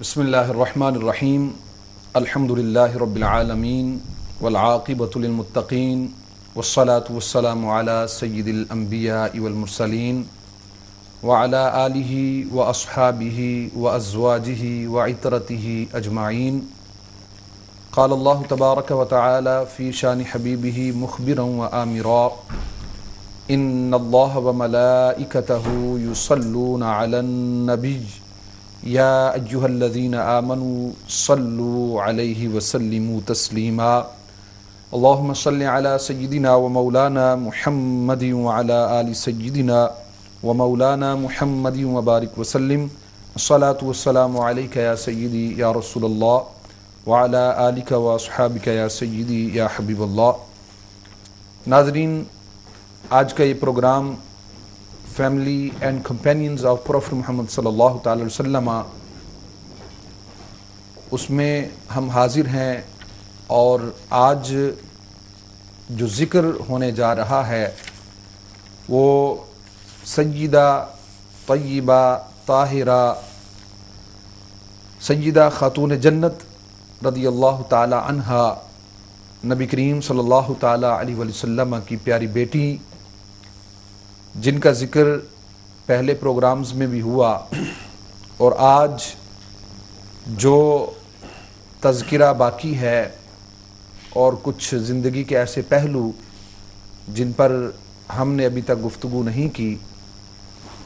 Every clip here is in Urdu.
بسم اللہ الرحمن الرحیم الحمد للہ رب العالمین والعاقبۃ للمتقین والصلاة والسلام علی سید الانبیاء والمرسلین وعلی آلہ واصحابہ وازواجہ وعطرتہ اجمعین. قال اللہ تبارک وتعالی فی شان حبیبہ مخبرا وآمرا ان اللہ وملائکتہ یصلون علی النبی یا ایہا الذین آمنوا صلوا علیہ وسلموا تسلیما. اللہم صل علی سیدنا و مولانا محمد وعلی آل سیدنا و مولانا محمد وبارک وسلم. الصلاة والسلام علیک یا سیدی یا رسول اللہ وعلی آلک و اصحابک یا سیدی یا حبیب اللہ. ناظرین، آج کا یہ programme family and companions of prophet Muhammad صلی اللہ تعالی وسلم، اس میں ہم حاضر ہیں، اور آج جو ذکر ہونے جا رہا ہے وہ سیدہ طیبہ طاہرہ سیدہ خاتون جنت رضی اللہ تعالی عنہا، نبی کریم صلی اللہ تعالی علیہ وسلم کی پیاری بیٹی، جن کا ذکر پہلے پروگرامز میں بھی ہوا، اور آج جو تذکرہ باقی ہے اور کچھ زندگی کے ایسے پہلو جن پر ہم نے ابھی تک گفتگو نہیں کی،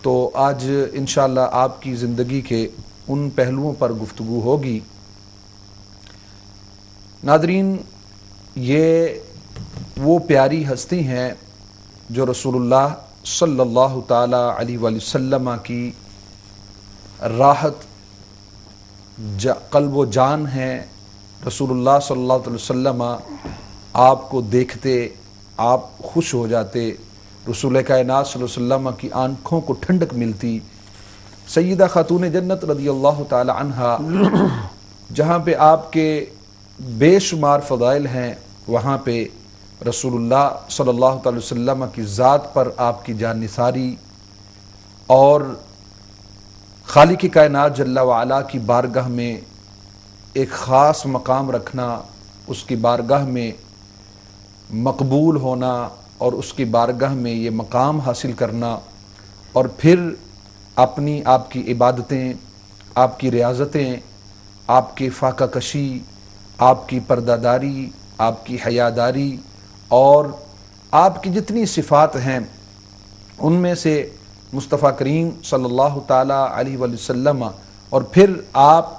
تو آج انشاءاللہ آپ کی زندگی کے ان پہلوؤں پر گفتگو ہوگی. ناظرین، یہ وہ پیاری ہستی ہیں جو رسول اللہ صلی اللہ تعالی علیہ وآلہ وسلم کی راحت قلب و جان ہیں. رسول اللہ صلی اللہ علیہ وسلم آپ کو دیکھتے آپ خوش ہو جاتے، رسول کائنات صلی اللہ علیہ وسلم کی آنکھوں کو ٹھنڈک ملتی. سیدہ خاتون جنت رضی اللہ تعالی عنہا، جہاں پہ آپ کے بے شمار فضائل ہیں، وہاں پہ رسول اللہ صلی اللہ تعالی وسلم کی ذات پر آپ کی جان نثاری اور خالق کائنات جل وعلا کی بارگاہ میں ایک خاص مقام رکھنا، اس کی بارگاہ میں مقبول ہونا اور اس کی بارگاہ میں یہ مقام حاصل کرنا، اور پھر آپ کی عبادتیں، آپ کی ریاضتیں، آپ کی فاقہ کشی، آپ کی پردہ داری، آپ کی حیاداری اور آپ کی جتنی صفات ہیں، ان میں سے مصطفیٰ کریم صلی اللہ تعالیٰ علیہ وآلہ وسلم، اور پھر آپ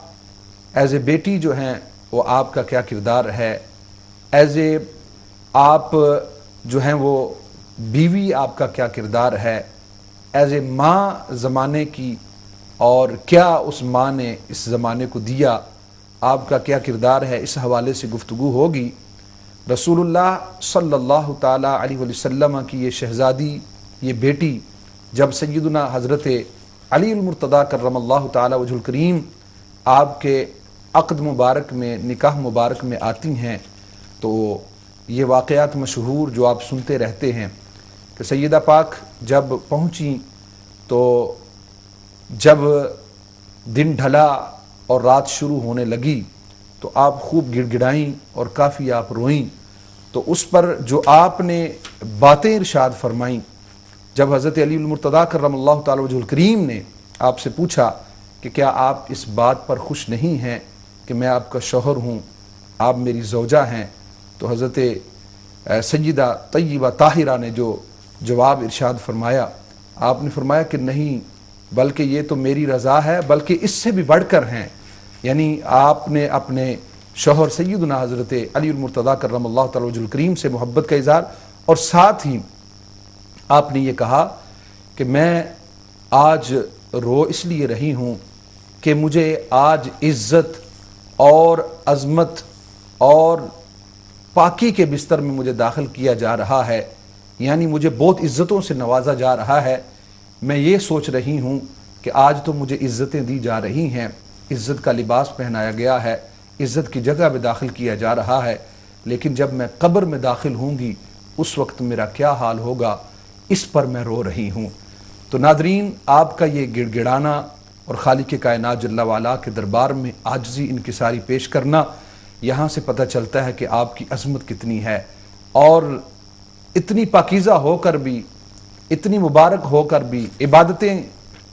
ایز اے بیٹی جو ہیں وہ آپ کا کیا کردار ہے، ایز اے آپ جو ہیں وہ بیوی آپ کا کیا کردار ہے، ایز اے ماں زمانے کی، اور کیا اس ماں نے اس زمانے کو دیا، آپ کا کیا کردار ہے، اس حوالے سے گفتگو ہوگی. رسول اللہ صلی اللہ تعالیٰ علیہ وآلہ وسلم کی یہ شہزادی، یہ بیٹی، جب سیدنا حضرت علی المرتضیٰ کرم اللہ تعالیٰ وجہ الکریم آپ کے عقد مبارک میں، نکاح مبارک میں آتی ہیں، تو یہ واقعات مشہور جو آپ سنتے رہتے ہیں کہ سیدہ پاک جب پہنچیں تو جب دن ڈھلا اور رات شروع ہونے لگی تو آپ خوب گڑ گڑائیں اور کافی آپ روئیں. تو اس پر جو آپ نے باتیں ارشاد فرمائیں، جب حضرت علی المرتضیٰ کرم اللہ تعالی وجہ الکریم نے آپ سے پوچھا کہ کیا آپ اس بات پر خوش نہیں ہیں کہ میں آپ کا شوہر ہوں، آپ میری زوجہ ہیں، تو حضرت سیدہ طیبہ طاہرہ نے جو جواب ارشاد فرمایا، آپ نے فرمایا کہ نہیں، بلکہ یہ تو میری رضا ہے، بلکہ اس سے بھی بڑھ کر ہیں. یعنی آپ نے اپنے شوہر سیدنا حضرت علی المرتضیٰ کرم اللہ تعالی وجہ الکریم سے محبت کا اظہار، اور ساتھ ہی آپ نے یہ کہا کہ میں آج رو اس لیے رہی ہوں کہ مجھے آج عزت اور عظمت اور پاکی کے بستر میں مجھے داخل کیا جا رہا ہے، یعنی مجھے بہت عزتوں سے نوازا جا رہا ہے. میں یہ سوچ رہی ہوں کہ آج تو مجھے عزتیں دی جا رہی ہیں، عزت کا لباس پہنایا گیا ہے، عزت کی جگہ میں داخل کیا جا رہا ہے، لیکن جب میں قبر میں داخل ہوں گی اس وقت میرا کیا حال ہوگا، اس پر میں رو رہی ہوں. تو ناظرین، آپ کا یہ گڑ گڑانا، اور خالق کائنات جل وعلا کے دربار میں عاجزی انکساری پیش کرنا، یہاں سے پتہ چلتا ہے کہ آپ کی عظمت کتنی ہے، اور اتنی پاکیزہ ہو کر بھی، اتنی مبارک ہو کر بھی، عبادتیں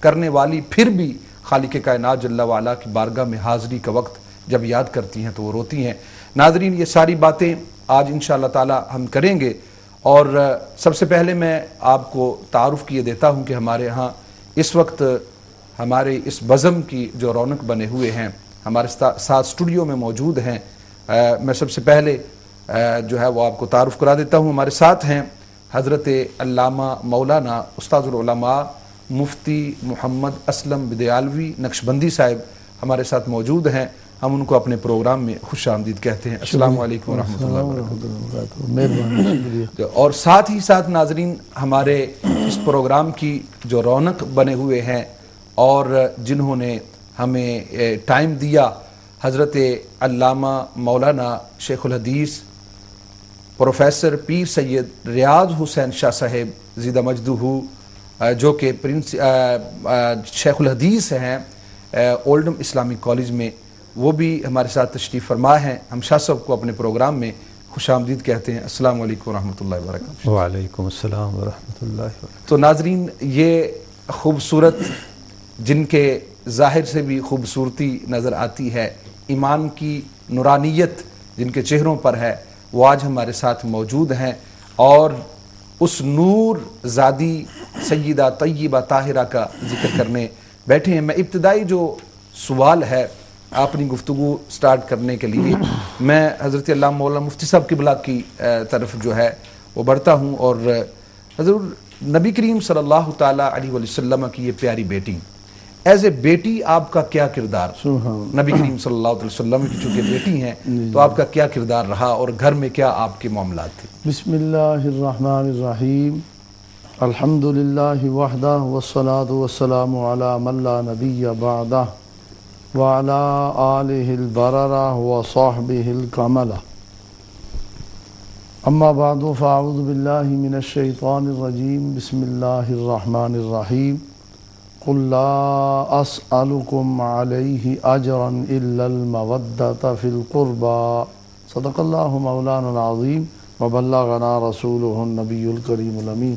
کرنے والی پھر بھی خالق کائنات جل وعلا کی بارگاہ میں حاضری کا وقت جب یاد کرتی ہیں تو وہ روتی ہیں۔ ناظرین، یہ ساری باتیں آج انشاءاللہ تعالی ہم کریں گے، اور سب سے پہلے میں آپ کو تعارف کیے دیتا ہوں کہ ہمارے ہاں اس وقت ہمارے اس بزم کی جو رونق بنے ہوئے ہیں ہمارے ساتھ اسٹوڈیو میں موجود ہیں۔ میں سب سے پہلے جو ہے وہ آپ کو تعارف کرا دیتا ہوں۔ ہمارے ساتھ ہیں حضرت علامہ مولانا استاذ العلماء مفتی محمد اسلم بدیالوی نقشبندی صاحب ہمارے ساتھ موجود ہیں۔ ہم ان کو اپنے پروگرام میں خوش آمدید کہتے ہیں۔ السلام علیکم ورحمۃ اللہ وبرکاتہ۔ اور ساتھ ہی ساتھ ناظرین، ہمارے اس پروگرام کی جو رونق بنے ہوئے ہیں اور جنہوں نے ہمیں ٹائم دیا، حضرت علامہ مولانا شیخ الحدیث پروفیسر پیر سید ریاض حسین شاہ صاحب زیدہ مجدہ، جو کہ شیخ الحدیث ہیں اولڈم اسلامک کالج میں، وہ بھی ہمارے ساتھ تشریف فرما ہیں۔ ہم شاہ صاحب کو اپنے پروگرام میں خوش آمدید کہتے ہیں۔ السلام علیکم ورحمۃ اللہ وبرکاتہ۔ وعلیکم السلام ورحمۃ اللہ وبرکاتہ۔ تو ناظرین، یہ خوبصورت جن کے ظاہر سے بھی خوبصورتی نظر آتی ہے، ایمان کی نورانیت جن کے چہروں پر ہے، وہ آج ہمارے ساتھ موجود ہیں، اور اس نور زادی سیدہ طیبہ طاہرہ کا ذکر کرنے بیٹھے ہیں۔ میں ابتدائی جو سوال ہے اپنی گفتگو سٹارٹ کرنے کے لیے میں حضرت علامہ مولانا مفتی صاحب قبلہ کی طرف جو ہے وہ بڑھتا ہوں، اور حضور نبی کریم صلی اللہ تعالیٰ علیہ وسلم کی یہ پیاری بیٹی، ایز اے بیٹی آپ کا کیا کردار؟ نبی کریم صلی اللہ علیہ وسلم کی چونکہ بیٹی ہیں تو آپ کا کیا کردار رہا، اور گھر میں کیا آپ کے معاملات تھے؟ بسم اللہ الرحمن الرحیم، الحمدللہ وحدہ والصلاة والسلام علی من لا نبی بعدہ وعلی آلہ البررہ وصحبہ الکملہ، اما بعد فاعوذ باللہ من الشیطان الرجیم، بسم اللہ الرحمن الرحیم، قل لا اسألکم علیہ اجرا الا المودۃ فی القربى، صدق اللہ مولانا العظیم وبلغنا رسولہ النبی الکریم الامین۔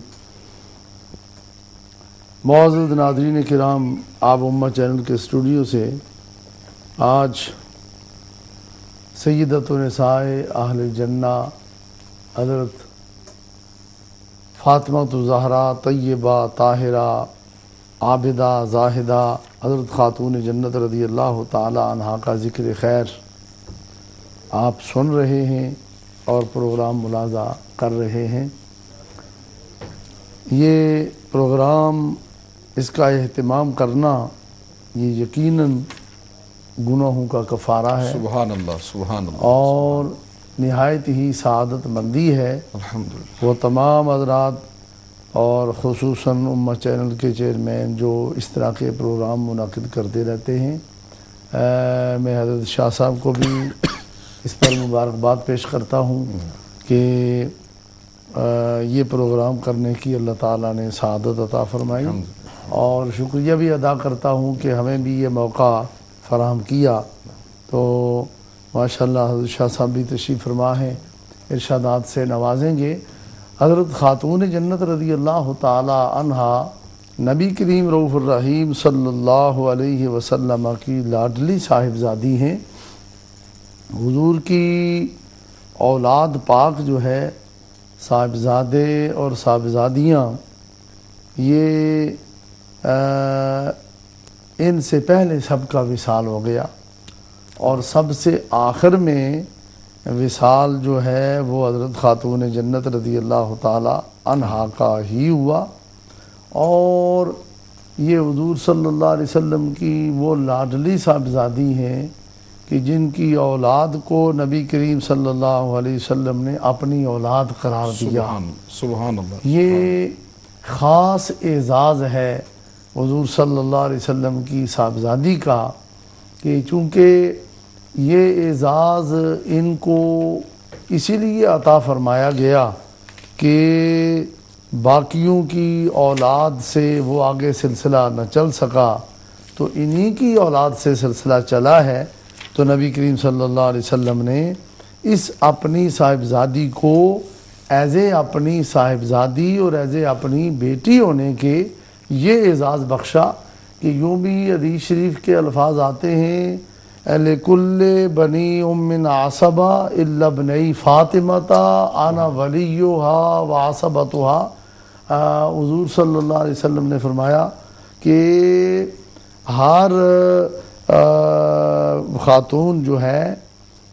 معزز ناظرین کرام، آپ امہ چینل کے اسٹوڈیو سے آج سیدۃ نساء اہل الجنہ حضرت فاطمہ الزہرا طیبہ طاہرہ عابدہ زاہدہ حضرت خاتون جنت رضی اللہ تعالی عنہا کا ذکر خیر آپ سن رہے ہیں اور پروگرام ملاحظہ کر رہے ہیں۔ یہ پروگرام، اس کا اہتمام کرنا، یہ یقیناً گناہوں کا کفارہ ہے، سبحان اللہ سبحان اللہ، اور نہایت ہی سعادت مندی ہے۔ الحمدللہ۔ وہ تمام حضرات اور خصوصاً امہ چینل کے چیئرمین جو اس طرح کے پروگرام منعقد کرتے رہتے ہیں، میں حضرت شاہ صاحب کو بھی اس پر مبارکباد پیش کرتا ہوں کہ یہ پروگرام کرنے کی اللہ تعالیٰ نے سعادت عطا فرمائی، اور شکریہ بھی ادا کرتا ہوں کہ ہمیں بھی یہ موقع فراہم کیا۔ تو ماشاءاللہ حضرت شاہ صاحب بھی تشریف فرما ہیں، ارشادات سے نوازیں گے۔ حضرت خاتون جنت رضی اللہ تعالی عنہا نبی کریم رؤوف الرحیم صلی اللہ علیہ وسلم کی لاڈلی صاحبزادی ہیں۔ حضور کی اولاد پاک جو ہے، صاحبزادے اور صاحبزادیاں، یہ ان سے پہلے سب کا وصال ہو گیا، اور سب سے آخر میں وصال جو ہے وہ حضرت خاتون جنت رضی اللہ تعالی عنہا کا ہی ہوا۔ اور یہ حضور صلی اللہ علیہ وسلم کی وہ لاڈلی صاحبزادی ہیں کہ جن کی اولاد کو نبی کریم صلی اللہ علیہ وسلم نے اپنی اولاد قرار دیا۔ سبحان اللہ۔ یہ خاص اعزاز ہے حضور صلی اللہ علیہ وسلم کی صاحبزادی کا، کہ چونکہ یہ اعزاز ان کو اسی لیے عطا فرمایا گیا کہ باقیوں کی اولاد سے وہ آگے سلسلہ نہ چل سکا، تو انہی کی اولاد سے سلسلہ چلا ہے. تو نبی کریم صلی اللہ علیہ وسلم نے اس اپنی صاحبزادی کو ایز اے اپنی صاحبزادی اور ایز اے اپنی بیٹی ہونے کے یہ اعزاز بخشا کہ یوں بھی حدیث شریف کے الفاظ آتے ہیں لِكُلِّ بَنِي أُمٍّ عَصَبَةٍ إِلَّا ابْنَيْ فَاطِمَةَ أَنَا وَلِيُّهَا وَعَصَبَتُهَا. حضور صلی اللہ علیہ وسلم نے فرمایا کہ ہر خاتون جو ہے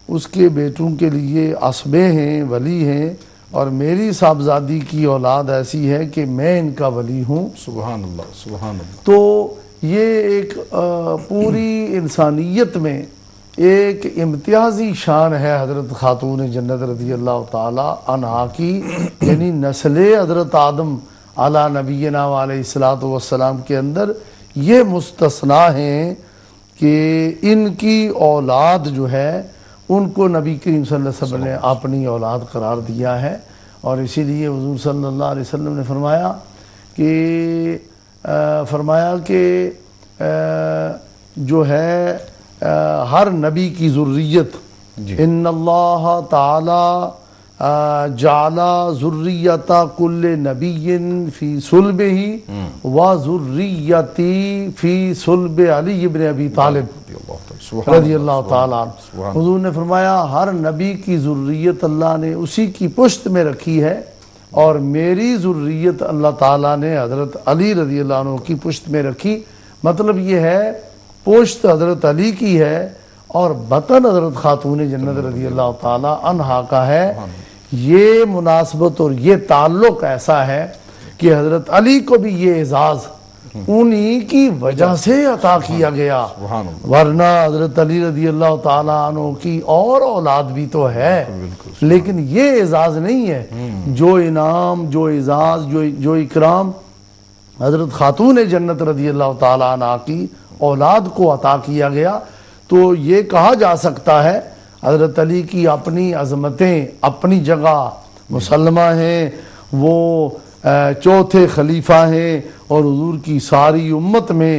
اس کے بیٹوں کے لیے عصبے ہیں، ولی ہیں، اور میری صاحبزادی کی اولاد ایسی ہے کہ میں ان کا ولی ہوں. سبحان اللہ سبحان اللہ. تو یہ ایک پوری انسانیت میں ایک امتیازی شان ہے حضرت خاتون جنت رضی اللہ تعالی عنہا کی، یعنی نسل حضرت آدم علی نبینا علیہ الصلوۃ والسلام کے اندر یہ مستثنا ہیں کہ ان کی اولاد جو ہے ان کو نبی کریم صلی اللہ علیہ وسلم نے اپنی اولاد قرار دیا ہے. اور اسی لیے حضور صلی اللہ علیہ وسلم نے فرمایا کہ جو ہے ہر نبی کی ذریت ان اللہ تعالی جعل ذریت کل نبی فی صلبہ و ذریتی فی صلب علی ابن ابی طالب رضی اللہ تعالیٰ عنہ. حضور نے فرمایا ہر نبی کی ذریت اللہ نے اسی کی پشت میں رکھی ہے، اور میری ذریت اللہ تعالیٰ نے حضرت علی رضی اللہ عنہ کی پشت میں رکھی. مطلب یہ ہے پشت حضرت علی کی ہے اور بطن حضرت خاتون جنت رضی اللہ تعالیٰ عنہا کا ہے. یہ مناسبت اور یہ تعلق ایسا ہے کہ حضرت علی کو بھی یہ اعزاز انہی کی وجہ سے عطا کیا گیا، ورنہ حضرت علی رضی اللہ تعالیٰ عنہ کی اور اولاد بھی تو ہے، لیکن یہ اعزاز نہیں ہے. جو انعام، جو اعزاز، جو اکرام حضرت خاتون جنت رضی اللہ تعالیٰ عنہ کی اولاد کو عطا کیا گیا، تو یہ کہا جا سکتا ہے حضرت علی کی اپنی عظمتیں اپنی جگہ مسلمہ ہیں، وہ چوتھے خلیفہ ہیں، اور حضور کی ساری امت میں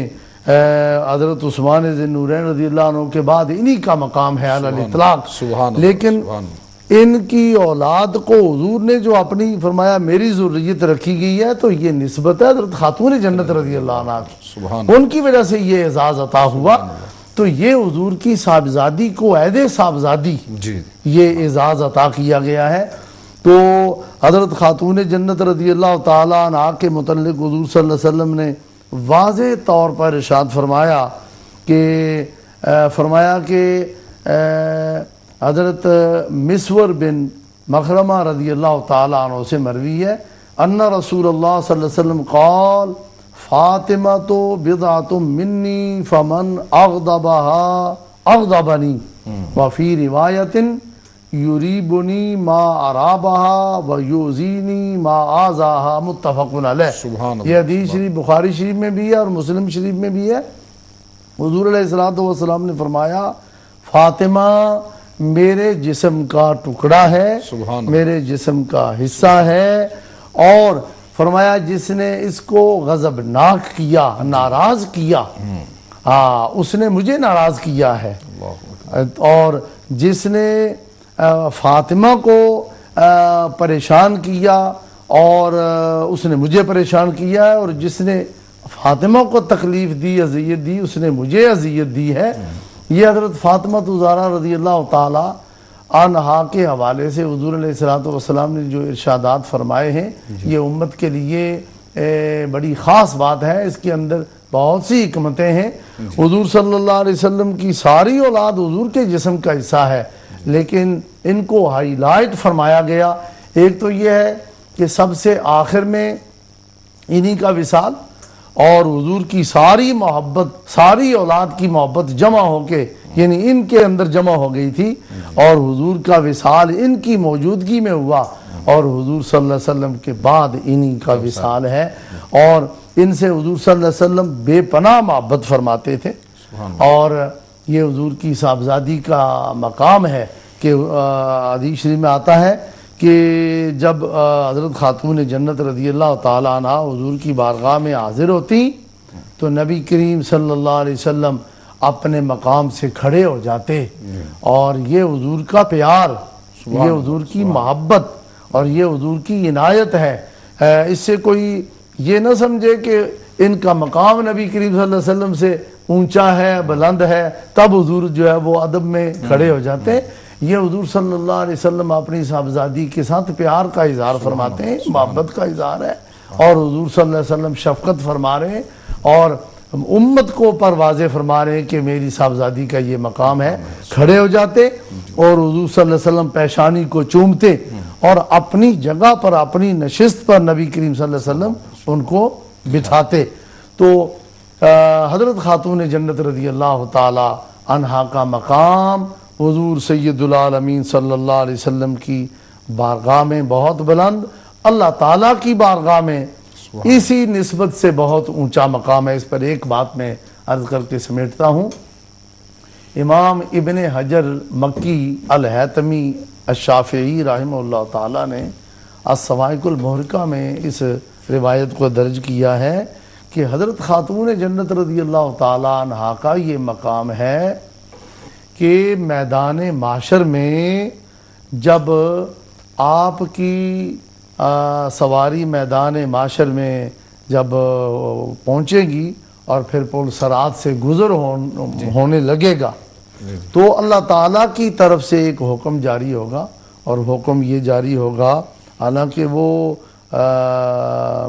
حضرت عثمان ذی النورین رضی اللہ عنہ کے بعد انہی کا مقام ہے علی الاطلاق. لیکن ان کی اولاد کو حضور نے جو اپنی فرمایا میری ذریت رکھی گئی ہے، تو یہ نسبت ہے حضرت خاتون جنت رضی اللہ عنہ کی، ان کی وجہ سے یہ اعزاز عطا ہوا. تو یہ حضور کی صاحبزادی کو عہد صاحبزادی یہ اعزاز عطا کیا گیا ہے. تو حضرت خاتون جنت رضی اللہ تعالیٰ عنہ کے متعلق حضور صلی اللہ علیہ وسلم نے واضح طور پر ارشاد فرمایا کہ حضرت مسور بن مخرمہ رضی اللہ تعالیٰ عنہ سے مروی ہے ان رسول اللہ صلی اللہ علیہ وسلم قال فاطمہ بضعۃ منی فمن اغضبها اغضبنی وفی روایت یریبنی ما عرابہا و یوزینی ما آزاہا متفق علیہ. یہ حدیث شریف بخاری شریف میں بھی ہے اور مسلم شریف میں بھی ہے. حضور علیہ الصلوۃ والسلام نے فرمایا فاطمہ میرے جسم کا ٹکڑا ہے، میرے جسم کا حصہ ہے، اور فرمایا جس نے اس کو غضبناک کیا، ناراض کیا، اس نے مجھے ناراض کیا ہے. اور جس نے فاطمہ کو پریشان کیا اور اس نے مجھے پریشان کیا ہے، اور جس نے فاطمہ کو تکلیف دی، اذیت دی، اس نے مجھے اذیت دی ہے. یہ حضرت فاطمہ زہرا رضی اللہ تعالی عنہا کے حوالے سے حضور علیہ الصلوۃ والسلام نے جو ارشادات فرمائے ہیں، یہ امت کے لیے بڑی خاص بات ہے. اس کے اندر بہت سی حکمتیں ہیں. حضور صلی اللہ علیہ وسلم کی ساری اولاد حضور کے جسم کا حصہ ہے، لیکن ان کو ہائی لائٹ فرمایا گیا. ایک تو یہ ہے کہ سب سے آخر میں انہی کا وصال، اور حضور کی ساری محبت، ساری اولاد کی محبت جمع ہو کے، یعنی ان کے اندر جمع ہو گئی تھی، اور حضور کا وصال ان کی موجودگی میں ہوا، اور حضور صلی اللہ علیہ وسلم کے بعد انہی کا وصال ہے. اور ان سے حضور صلی اللہ علیہ وسلم بے پناہ محبت فرماتے تھے. اور یہ حضور کی صاحبزادی کا مقام ہے کہ حدیث شریف میں آتا ہے کہ جب حضرت خاتون جنت رضی اللہ تعالیٰ عنہ حضور کی بارگاہ میں حاضر ہوتی تو نبی کریم صلی اللہ علیہ وسلم اپنے مقام سے کھڑے ہو جاتے، اور یہ حضور کا پیار، یہ حضور کی محبت اور یہ حضور کی عنایت ہے۔ اس سے کوئی یہ نہ سمجھے کہ ان کا مقام نبی کریم صلی اللہ علیہ وسلم سے اونچا ہے، بلند ہے، تب حضور جو ہے وہ ادب میں کھڑے ہو جاتے ہیں۔ یہ حضور صلی اللہ علیہ وسلم اپنی صاحبزادی کے ساتھ پیار کا اظہار فرماتے ہیں، محبت کا اظہار ہے، اور حضور صلی اللہ علیہ وسلم شفقت فرما رہے ہیں اور امت کو پر واضح فرما رہے ہیں کہ میری صاحبزادی کا یہ مقام ہے۔ کھڑے ہو جاتے اور حضور صلی اللہ علیہ وسلم پیشانی کو چومتے اور اپنی جگہ پر، اپنی نشست پر نبی کریم صلی اللہ علیہ وسلم ان کو بٹھاتے۔ تو حضرت خاتون جنت رضی اللہ تعالی عنہا کا مقام حضور سید العالمین صلی اللہ علیہ وسلم کی بارگاہ میں بہت بلند، اللہ تعالیٰ کی بارگاہ میں اسی نسبت سے بہت اونچا مقام ہے۔ اس پر ایک بات میں عرض کر کے سمیٹتا ہوں۔ امام ابن حجر مکی الہیتمی الشافعی رحمہ اللہ تعالیٰ نے الصواعق المحرقہ میں اس روایت کو درج کیا ہے کہ حضرت خاتون جنت رضی اللہ تعالیٰ عنہا کا یہ مقام ہے کہ میدان معاشر میں جب آپ کی سواری میدان معاشر میں جب پہنچے گی اور پھر پل صراط سے گزر ہونے لگے گا تو اللہ تعالیٰ کی طرف سے ایک حکم جاری ہوگا، اور حکم یہ جاری ہوگا، حالانکہ وہ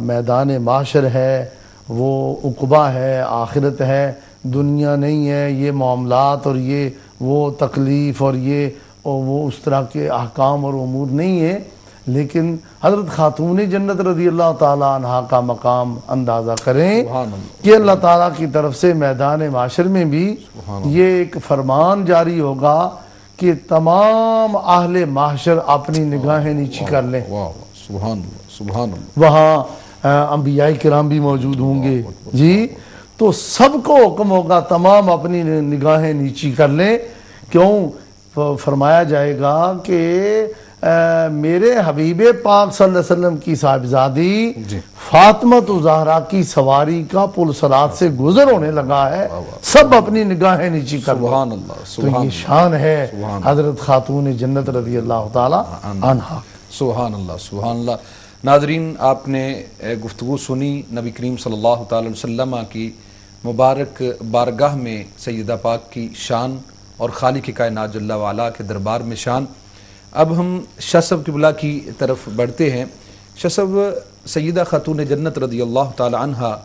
میدان معاشر ہے، وہ عقبہ ہے، آخرت ہے، دنیا نہیں ہے، یہ معاملات اور یہ وہ تکلیف اور یہ وہ اس طرح کے احکام اور امور نہیں ہے، لیکن حضرت خاتون جنت رضی اللہ تعالیٰ عنہا کا مقام اندازہ کریں کہ اللہ تعالیٰ کی طرف سے میدان معاشر میں بھی یہ ایک فرمان جاری ہوگا کہ تمام اہل معاشر اپنی نگاہیں نیچی کر لیں۔ سبحان اللہ، سبحان اللہ۔ وہاں انبیاء کرام بھی موجود ہوں گے جی، تو سب کو حکم ہوگا تمام اپنی نگاہیں نیچی کر لیں۔ کیوں؟ فرمایا جائے گا کہ میرے حبیب پاک صلی اللہ علیہ وسلم کی صاحبزادی فاطمہ زہرا کی سواری کا پل صراط سے گزر ہونے لگا ہے، سب اپنی نگاہیں نیچی کر لیں۔ سبحان اللہ، تو یہ شان ہے حضرت خاتون جنت رضی اللہ تعالی عنہا۔ سبحان اللہ، سبحان اللہ۔ ناظرین، آپ نے گفتگو سنی نبی کریم صلی اللہ تعالی وسلم کی مبارک بارگاہ میں سیدہ پاک کی شان اور خالق کائنات جل وعلا کے دربار میں شان۔ اب ہم شاہ صاحب قبلہ کی طرف بڑھتے ہیں۔ شاہ صاحب، سیدہ خاتون جنت رضی اللہ تعالی عنہا،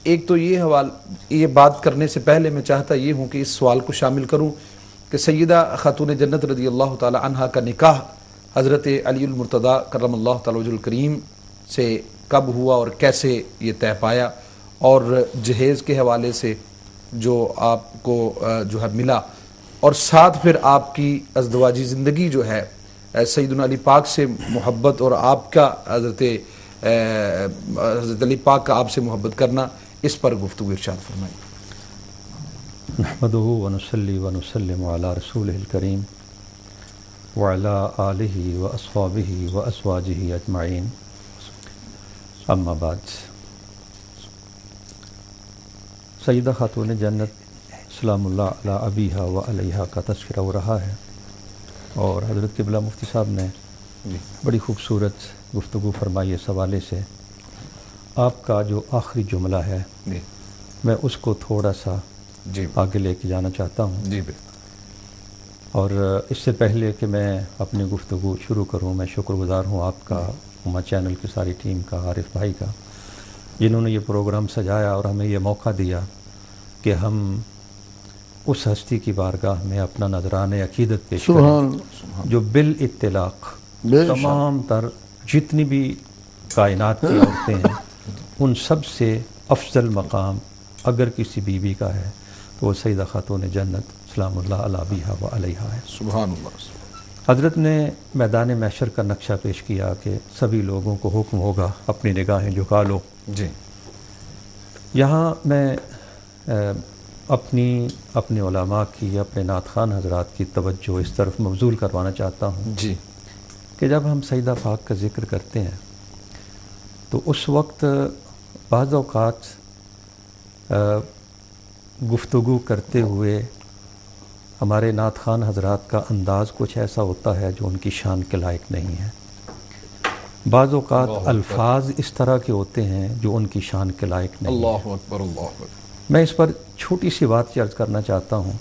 ایک تو یہ بات کرنے سے پہلے میں چاہتا یہ ہوں کہ اس سوال کو شامل کروں کہ سیدہ خاتون جنت رضی اللہ تعالی عنہا کا نکاح حضرت علی المرتضیٰ کرم اللہ تعالی وجہ الکریم سے کب ہوا اور کیسے یہ طے پایا، اور جہیز کے حوالے سے جو آپ کو جو ہے ملا، اور ساتھ پھر آپ کی ازدواجی زندگی جو ہے سیدنا علی پاک سے محبت اور آپ کا حضرت علی پاک کا آپ سے محبت کرنا، اس پر گفتگو ارشاد فرمائیں۔ نحمدہ ونصلی ونسلم علی رسولہ الکریم وعلی آلہ واصحابہ وازواجہ اجمعین، اما بعد۔ سیدہ خاتون جنت سلام اللہ علی ابیہا و علیہا کا تذکرہ ہو رہا ہے، اور حضرت قبلہ مفتی صاحب نے بڑی خوبصورت گفتگو فرمائی اس حوالے سے۔ آپ کا جو آخری جملہ ہے میں اس کو تھوڑا سا آگے لے کے جانا چاہتا ہوں، اور اس سے پہلے کہ میں اپنی گفتگو شروع کروں، میں شکر گزار ہوں آپ کا، امہ چینل کی ساری ٹیم کا، عارف بھائی کا، جنہوں نے یہ پروگرام سجایا اور ہمیں یہ موقع دیا کہ ہم اس ہستی کی بارگاہ میں اپنا نذران عقیدت پیش کریں جو بالاطلاق تمام تر جتنی بھی کائنات کی عورتیں ہیں ان سب سے افضل مقام اگر کسی بیوی کا ہے تو وہ سیدہ خاتون جنت سلام اللہ علی ابیہا و علیہا ہے۔ سبحان اللہ۔ حضرت نے میدان محشر کا نقشہ پیش کیا کہ سبھی لوگوں کو حکم ہوگا اپنی نگاہیں جھکا لو۔ یہاں میں اپنے علماء کی، اپنے نعت خوان حضرات کی توجہ اس طرف مبذول کروانا چاہتا ہوں کہ جب ہم سیدہ پاک کا ذکر کرتے ہیں تو اس وقت بعض اوقات گفتگو کرتے ہوئے ہمارے نعت خوان حضرات کا انداز کچھ ایسا ہوتا ہے جو ان کی شان کے لائق نہیں ہے. بعض اوقات الفاظ اس طرح کے ہوتے ہیں جو ان کی شان کے لائق نہیں ہیں. اللہ اکبر اللہ اکبر. میں اس پر چھوٹی سی بات عرض کرنا چاہتا ہوں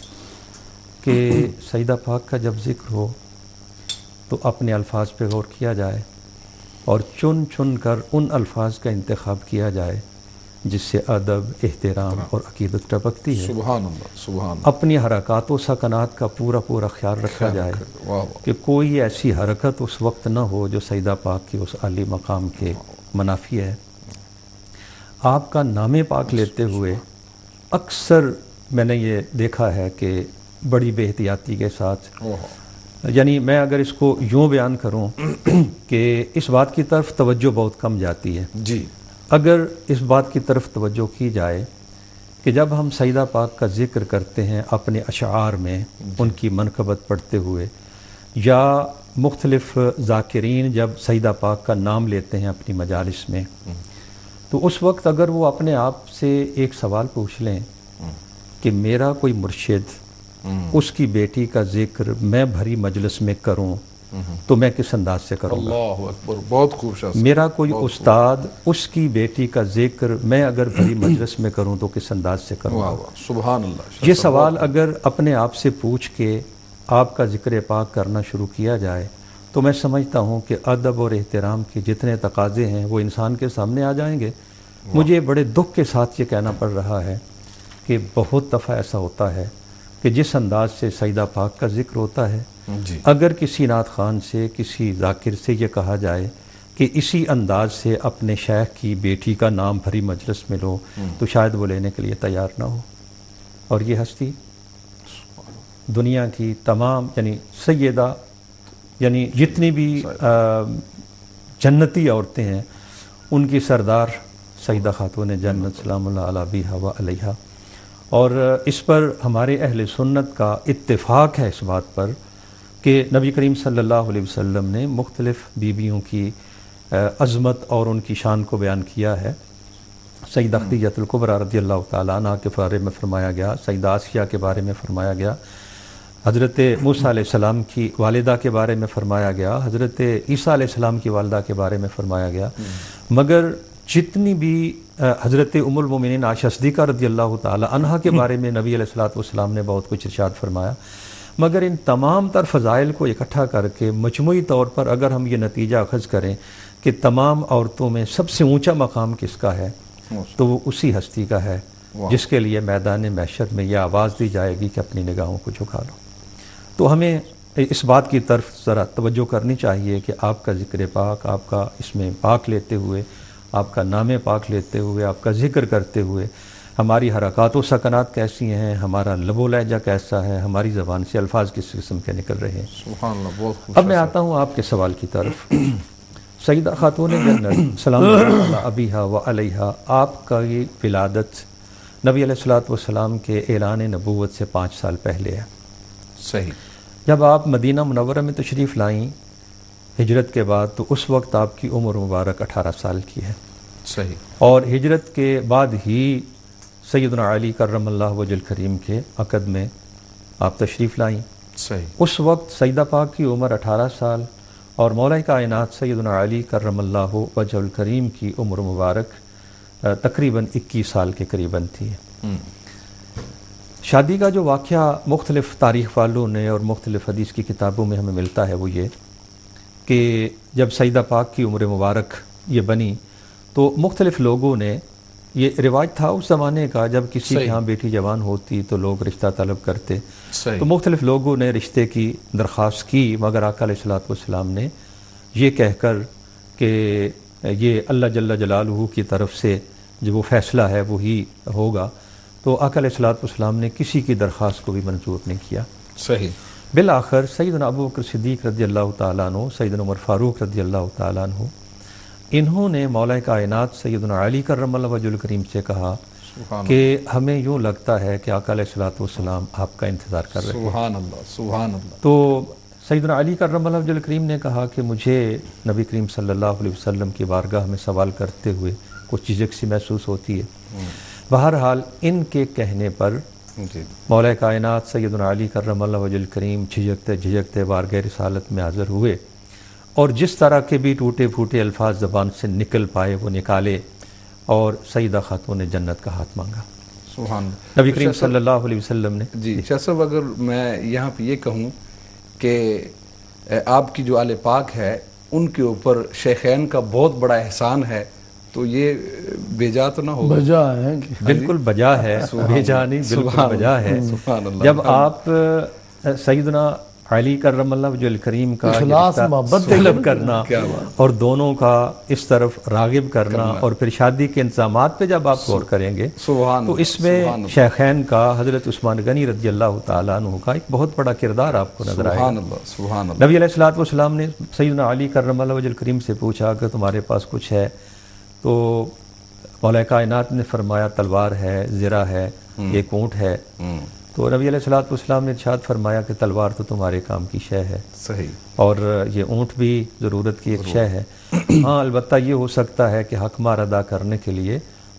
کہ سیدہ پاک کا جب ذکر ہو تو اپنے الفاظ پہ غور کیا جائے اور چن چن کر ان الفاظ کا انتخاب کیا جائے جس سے ادب، احترام اور عقیدت ٹپکتی ہے. سبحان اللہ سبحان اللہ. اپنی حرکات و سکنات کا پورا پورا خیال رکھا جائے کہ کوئی ایسی حرکت اس وقت نہ ہو جو سیدہ پاک کی اس عالی مقام کے منافی ہے. آپ کا نام پاک لیتے ہوئے اکثر میں نے یہ دیکھا ہے کہ بڑی بے احتیاطی کے ساتھ، یعنی میں اگر اس کو یوں بیان کروں کہ اس بات کی طرف توجہ بہت کم جاتی ہے. جی. اگر اس بات کی طرف توجہ کی جائے کہ جب ہم سیدہ پاک کا ذکر کرتے ہیں اپنے اشعار میں ان کی منقبت پڑھتے ہوئے، یا مختلف ذاکرین جب سیدہ پاک کا نام لیتے ہیں اپنی مجالس میں، تو اس وقت اگر وہ اپنے آپ سے ایک سوال پوچھ لیں کہ میرا کوئی مرشد، اس کی بیٹی کا ذکر میں بھری مجلس میں کروں تو میں کس انداز سے کروں گا؟ اللہ اکبر. بہت خوب شاہ. میرا کوئی استاد، اس کی بیٹی کا ذکر میں اگر بھری مجلس میں کروں تو کس انداز سے کروں گا؟ سبحان اللہ. یہ سوال اگر اپنے آپ سے پوچھ کے آپ کا ذکر پاک کرنا شروع کیا جائے تو میں سمجھتا ہوں کہ ادب اور احترام کے جتنے تقاضے ہیں وہ انسان کے سامنے آ جائیں گے. مجھے بڑے دکھ کے ساتھ یہ کہنا پڑ رہا ہے کہ بہت دفعہ ایسا ہوتا ہے کہ جس انداز سے سیدہ پاک کا ذکر ہوتا ہے، جی. اگر کسی نعت خوان سے، کسی ذاکر سے یہ کہا جائے کہ اسی انداز سے اپنے شیخ کی بیٹی کا نام بھری مجلس میں لو تو شاید وہ لینے کے لیے تیار نہ ہو. اور یہ ہستی دنیا کی تمام، یعنی سیدہ، یعنی جتنی بھی جنتی عورتیں ہیں ان کی سردار سیدہ خاتون جنت سلام اللہ علیہ و علیہا. اور اس پر ہمارے اہل سنت کا اتفاق ہے اس بات پر کہ نبی کریم صلی اللہ علیہ وسلم نے مختلف بیویوں کی عظمت اور ان کی شان کو بیان کیا ہے. سیدہ خدیجہ الکبریٰ رضی اللہ تعالیٰ عنہ کے بارے میں فرمایا گیا، سیدہ آسیہ کے بارے میں فرمایا گیا، حضرت موسیٰ علیہ السلام کی والدہ کے بارے میں فرمایا گیا، حضرت عیسیٰ علیہ السلام کی والدہ کے بارے میں فرمایا گیا. مگر جتنی بھی حضرت ام المومنین عائشہ صدیقہ رضی اللہ تعالیٰ عنہ کے بارے میں نبی علیہ السلام نے بہت کچھ ارشاد فرمایا، مگر ان تمام تر فضائل کو اکٹھا کر کے مجموعی طور پر اگر ہم یہ نتیجہ اخذ کریں کہ تمام عورتوں میں سب سے اونچا مقام کس کا ہے تو وہ اسی ہستی کا ہے جس کے لیے میدان محشر میں یہ آواز دی جائے گی کہ اپنی نگاہوں کو جھکا لو. تو ہمیں اس بات کی طرف ذرا توجہ کرنی چاہیے کہ آپ کا ذکر پاک، آپ کا اس میں پاک لیتے ہوئے، آپ کا نام پاک لیتے ہوئے، آپ کا ذکر کرتے ہوئے ہماری حرکات و سکنات کیسی ہیں، ہمارا لب و لہجہ کیسا ہے، ہماری زبان سے الفاظ کس قسم کے نکل رہے ہیں. سبحان اللہ. بہت خوب. اب میں آتا ہوں آپ کے سوال کی طرف. سیدہ خاتون جنت سلام اللہ علیہ ابیہا و علیہا، آپ کا یہ ولادت نبی علیہ السلام کے اعلان نبوت سے 5 سال پہلے ہے. صحیح. جب آپ مدینہ منورہ میں تشریف لائیں ہجرت کے بعد تو اس وقت آپ کی عمر مبارک 18 سال کی ہے. صحیح. اور ہجرت کے بعد ہی سیدنا علی کرم اللہ وجہ الکریم کے عقد میں آپ تشریف لائیں. صحیح. اس وقت سیدہ پاک کی عمر 18 سال اور مولا کائنات سیدنا علی کرم اللہ وجہ الکریم کی عمر مبارک تقریباً 21 سال کے قریباً تھی. شادی کا جو واقعہ مختلف تاریخ والوں نے اور مختلف حدیث کی کتابوں میں ہمیں ملتا ہے وہ یہ کہ جب سیدہ پاک کی عمر مبارک یہ بنی تو مختلف لوگوں نے، یہ رواج تھا اس زمانے کا جب کسی کے ہاں بیٹی جوان ہوتی تو لوگ رشتہ طلب کرتے، تو مختلف لوگوں نے رشتے کی درخواست کی، مگر آقا علیہ السلام نے یہ کہہ کر کہ یہ اللہ جل جلالہ کی طرف سے جو وہ فیصلہ ہے وہی ہوگا، تو آقا علیہ السلام نے کسی کی درخواست کو بھی منظور نہیں کیا. صحیح. بالآخر سیدنا ابو بکر صدیق رضی اللہ تعالیٰ عنہ، سیدنا عمر فاروق رضی اللہ تعالیٰ عنہ، انہوں نے مولا کائنات سیدنا علی کرم اللہ وجہ الکریم سے کہا کہ ہمیں یوں لگتا ہے کہ آقا علیہ السلام آپ کا انتظار کر رہے ہیں. سبحان اللہ. سبحان اللہ. تو سیدنا علی کرم اللہ وجہ الکریم نے کہا کہ مجھے نبی کریم صلی اللہ علیہ وسلم کی بارگاہ میں سوال کرتے ہوئے کچھ جھجک سی محسوس ہوتی ہے۔ بہرحال ان کے کہنے پر جی مولا کائنات سیدنا علی کرم اللہ وجہ الکریم جھجکتے جھجکتے بارگاہ رسالت میں حاضر ہوئے، اور جس طرح کے بھی ٹوٹے پھوٹے الفاظ زبان سے نکل پائے وہ نکالے، اور سیدہ خاتون جنت کا ہاتھ مانگا۔ سبحان اللہ۔ نبی کریم صلی اللہ علیہ وسلم نے جی شاہ صاحب، اگر میں یہاں پہ یہ کہوں کہ آپ کی جو آل پاک ہے ان کے اوپر شیخین کا بہت بڑا احسان ہے، تو یہ بیجا تو نہ ہوگا؟ بجا ہے کہ بالکل بجا ہے، بےجا نہیں، بالکل بجا ہے۔ سبحان اللہ۔ جب آپ سیدنا علی کرم اللہ وجہ الکریم کا اخلاص یہ محبت رشتہ طلب کرنا کیا بات۔ اور دونوں کا اس طرف راغب کرنا اور پھر شادی کے انتظامات پہ جب آپ غور کریں گے سبحان تو اللہ، اس میں سبحان اللہ، شیخین کا حضرت عثمان غنی رضی اللہ تعالیٰ عنہ کا ایک بہت بڑا کردار آپ کو نظر آئے سبحان گا۔ اللہ، سبحان اللہ۔ نبی علیہ الصلوۃ والسلام نے سیدنا علی کرم اللہ وجہ الکریم سے پوچھا کہ تمہارے پاس کچھ ہے؟ تو مولا کائنات نے فرمایا تلوار ہے، زرہ ہے، ایک اونٹ ہے۔ تو نبی علیہ الصلوۃ والسلام نے ارشاد فرمایا کہ تلوار تو تمہارے کام کی شے ہے، صحیح۔ اور یہ اونٹ بھی ضرورت کی ایک شے ہے۔ ہاں البتہ یہ ہو سکتا ہے کہ حق مار ادا کرنے کے لیے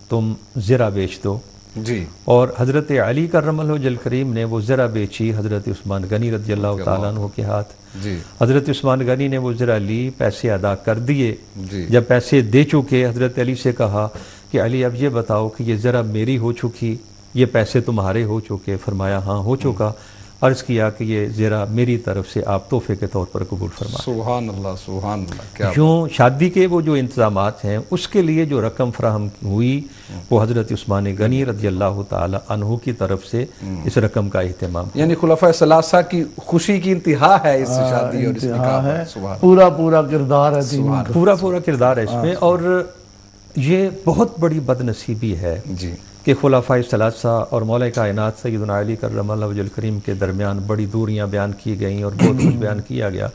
تم زرہ بیچ دو، جی اور حضرت علی کرم اللہ وجہ الکریم نے وہ زرہ بیچی حضرت عثمان غنی رضی اللہ تعالیٰ عنہ کے ہاتھ۔ جی حضرت عثمان غنی نے وہ زرہ لی، پیسے ادا کر دیے۔ جی جب پیسے دے چکے حضرت علی سے کہا کہ علی اب یہ بتاؤ کہ یہ زرہ میری ہو چکی، یہ پیسے تمہارے ہو چکے؟ فرمایا ہاں ہو چکا۔ عرض کیا کہ یہ زرہ میری طرف سے آپ تحفے کے طور پر قبول فرمائیں۔ سبحان اللہ، سبحان اللہ، کیا یوں شادی کے وہ جو انتظامات ہیں اس کے لیے جو رقم فراہم ہوئی وہ حضرت عثمان غنی رضی اللہ تعالی عنہ کی طرف سے اس رقم کا اہتمام۔ یعنی خلفائے ثلاثہ کی خوشی کی انتہا ہے اس شادی اور اس نکاح ہے، پر۔ سبحان پورا کردار ہے تینوں کا۔ پورا کردار ہے اس میں، اور یہ بہت بڑی بد نصیبی ہے جی کہ خلفائے ثلاثہ اور مولا کائنات سیدنا علی کرم اللہ وجہ الکریم کے درمیان بڑی دوریاں بیان کی گئیں اور بہت کچھ بیان کیا گیا،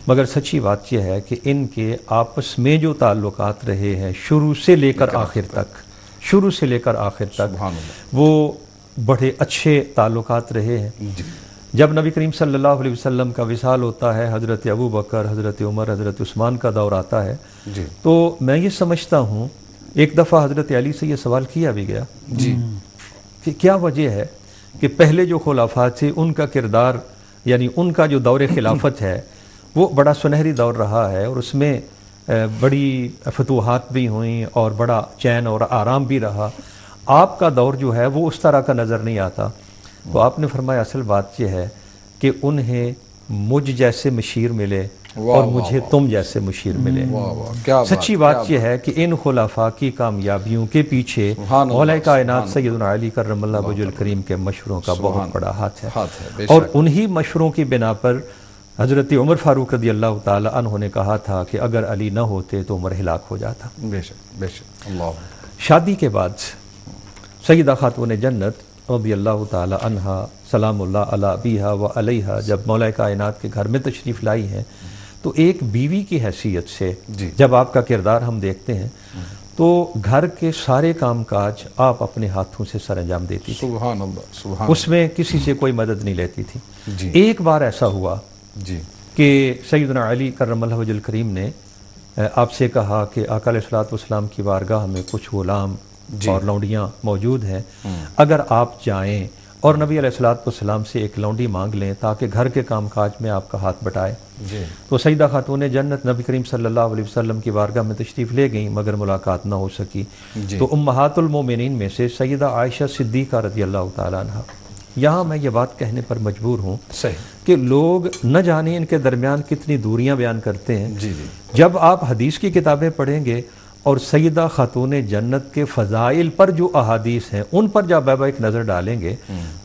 مگر سچی بات یہ ہے کہ ان کے آپس میں جو تعلقات رہے ہیں شروع سے لے کر آخر تک سبحان اللہ، وہ بڑے اچھے تعلقات رہے ہیں۔ جی جب نبی کریم صلی اللہ علیہ وسلم کا وصال ہوتا ہے، حضرت ابو بکر، حضرت عمر، حضرت عثمان کا دور آتا ہے، جی تو میں یہ سمجھتا ہوں ایک دفعہ حضرت علی سے یہ سوال کیا بھی گیا جی کہ کیا وجہ ہے کہ پہلے جو خلفاء تھے ان کا کردار، یعنی ان کا جو دور خلافت ہے وہ بڑا سنہری دور رہا ہے، اور اس میں بڑی فتوحات بھی ہوئیں اور بڑا چین اور آرام بھی رہا، آپ کا دور جو ہے وہ اس طرح کا نظر نہیں آتا۔ تو آپ نے فرمایا اصل بات یہ ہے کہ انہیں مجھ جیسے مشیر ملے اور مجھے تم جیسے مشیر ملے۔ سچی بات یہ ہے کہ ان خلفاء کی کامیابیوں کے پیچھے مولا کائنات سیدنا علی کرم اللہ وجہ الکریم کے مشوروں کا بہت بڑا ہاتھ ہے، اور انہی مشوروں کی بنا پر حضرت عمر فاروق رضی اللہ تعالی عنہ نے کہا تھا کہ اگر علی نہ ہوتے تو عمر ہلاک ہو جاتا۔ بے شک بے شک۔ اللہ شادی کے بعد سیدہ خاتون جنت رضی اللہ تعالی عنہا سلام اللہ علی ابیہا و علیہا جب مولا کائنات کے گھر میں تشریف لائی ہیں تو ایک بیوی کی حیثیت سے جب آپ کا کردار ہم دیکھتے ہیں تو گھر کے سارے کام کاج آپ اپنے ہاتھوں سے سر انجام دیتی تھی، سبحان اللہ، سبحان اس میں کسی سے کوئی مدد نہیں لیتی تھی۔ جی ایک بار ایسا ہوا جی کہ سیدنا علی کرم اللہ وجہ الکریم نے آپ سے کہا کہ آقا علیہ الصلوۃ والسلام کی بارگاہ میں کچھ غلام اور لونڈیاں موجود ہیں، اگر آپ جائیں اور نبی علیہ الصلوۃ والسلام سے ایک لونڈی مانگ لیں تاکہ گھر کے کام کاج میں آپ کا ہاتھ بٹائے۔ جی تو سیدہ خاتون جنت نبی کریم صلی اللہ علیہ وسلم کی بارگاہ میں تشریف لے گئیں مگر ملاقات نہ ہو سکی۔ تو امہات المومنین میں سے سیدہ عائشہ صدیقہ رضی اللہ تعالیٰ عنہ، یہاں میں یہ بات کہنے پر مجبور ہوں صحیح کہ لوگ نہ جانے ان کے درمیان کتنی دوریاں بیان کرتے ہیں۔ جی جی جب آپ حدیث کی کتابیں پڑھیں گے اور سیدہ خاتون جنت کے فضائل پر جو احادیث ہیں ان پر جب آپ ایک نظر ڈالیں گے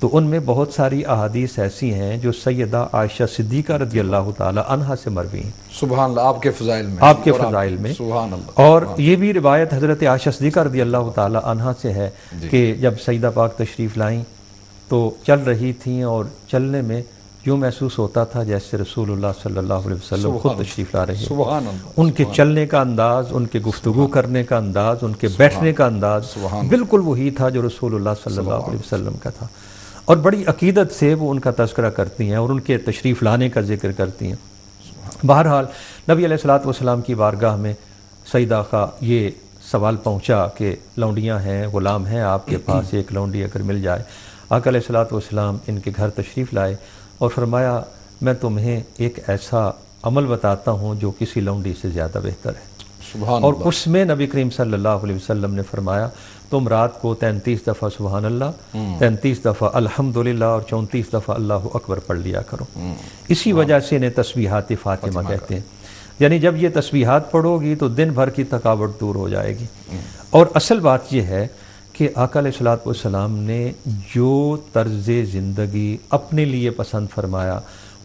تو ان میں بہت ساری احادیث ایسی ہیں جو سیدہ عائشہ صدیقہ رضی اللہ تعالی عنہا سے مروی ہیں، سبحان اللہ، آپ کے فضائل میں، آپ کے فضائل میں۔ سبحان اللہ۔ اور یہ بھی روایت حضرت عائشہ صدیقہ رضی اللہ تعالی عنہا سے ہے کہ جب سیدہ پاک تشریف لائیں تو چل رہی تھیں اور چلنے میں یوں محسوس ہوتا تھا جیسے رسول اللہ صلی اللہ علیہ وسلم خود تشریف لا رہے ہیں۔ سبحان اللہ، ان کے چلنے کا انداز، ان کے گفتگو کرنے کا انداز، ان کے بیٹھنے کا انداز بالکل وہی تھا جو رسول اللہ صلی اللہ علیہ وسلم کا تھا، اور بڑی عقیدت سے وہ ان کا تذکرہ کرتی ہیں اور ان کے تشریف لانے کا ذکر کرتی ہیں۔ بہرحال نبی علیہ الصلوۃ والسلام کی بارگاہ میں سیدہ یہ سوال پہنچا کہ لونڈیاں ہیں، غلام ہیں آپ کے پاس، ایک لونڈی اگر مل جائے، آقا علیہ الصلوۃ والسلام ان کے گھر تشریف لائے اور فرمایا میں تمہیں ایک ایسا عمل بتاتا ہوں جو کسی لونڈی سے زیادہ بہتر ہے. سبحان اور اللہ. اس میں نبی کریم صلی اللہ علیہ وسلم نے فرمایا تم رات کو 33 دفعہ سبحان اللہ، 33 دفعہ الحمدللہ اور 34 دفعہ اللہ اکبر پڑھ لیا کرو. اسی وجہ سے انہیں تسبیحات فاطمہ کہتے ہیں. یعنی جب یہ تسبیحات پڑھو گی تو دن بھر کی تھکاوٹ دور ہو جائے گی. اور اصل بات یہ ہے کہ آقا علیہ الصلوۃ والسلام نے جو طرز زندگی اپنے لیے پسند فرمایا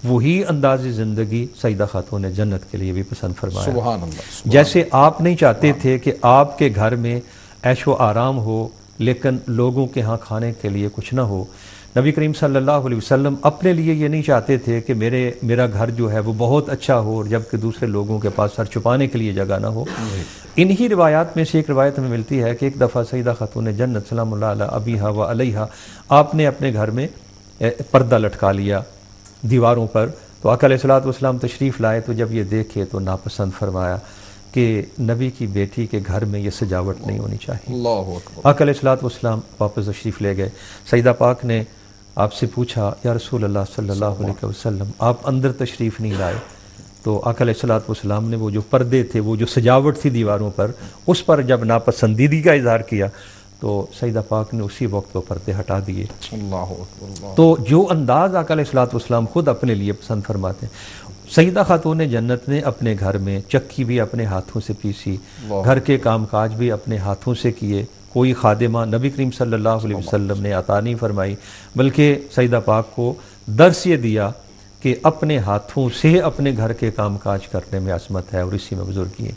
وہی انداز زندگی سیدہ خاتون جنت کے لیے بھی پسند فرمایا. سبحان اللہ. جیسے آپ نہیں چاہتے تھے کہ آپ کے گھر میں عیش و آرام ہو لیکن لوگوں کے ہاں کھانے کے لیے کچھ نہ ہو، نبی کریم صلی اللہ علیہ وسلم اپنے لیے یہ نہیں چاہتے تھے کہ میرا گھر جو ہے وہ بہت اچھا ہو جبکہ دوسرے لوگوں کے پاس سر چھپانے کے لیے جگہ نہ ہو. انہی روایات میں سے ایک روایت ہمیں ملتی ہے کہ ایک دفعہ سیدہ خاتون جنت سلام اللہ علیہ ابیہا و علیہا آپ نے اپنے گھر میں پردہ لٹکا لیا دیواروں پر. تو آقا علیہ الصلوۃ والسلام تشریف لائے تو جب یہ دیکھے تو ناپسند فرمایا کہ نبی کی بیٹی کے گھر میں یہ سجاوٹ نہیں ہونی چاہیے. اللہ اکبر. آقا علیہ الصلوۃ والسلام واپس تشریف لے گئے. سیدہ پاک نے آپ سے پوچھا یا رسول اللہ صلی اللہ علیہ وسلم آپ اندر تشریف نہیں لائے؟ تو آقا علیہ الصلوۃ والسلام نے وہ جو پردے تھے، وہ جو سجاوٹ تھی دیواروں پر، اس پر جب ناپسندیدگی کا اظہار کیا تو سیدہ پاک نے اسی وقت وہ پردے ہٹا دیے. اللہ اکبر. اللہ. تو جو انداز آقا علیہ الصلوۃ والسلام خود اپنے لیے پسند فرماتے ہیں. سیدہ خاتون جنت نے اپنے گھر میں چکی بھی اپنے ہاتھوں سے پیسی، گھر کے کام کاج بھی اپنے ہاتھوں سے کیے. کوئی خادمہ نبی کریم صلی اللہ علیہ وسلم نے عطا نہیں فرمائی، بلکہ سیدہ پاک کو درس یہ دیا کہ اپنے ہاتھوں سے اپنے گھر کے کام کاج کرنے میں عصمت ہے اور اسی میں بزرگی ہے.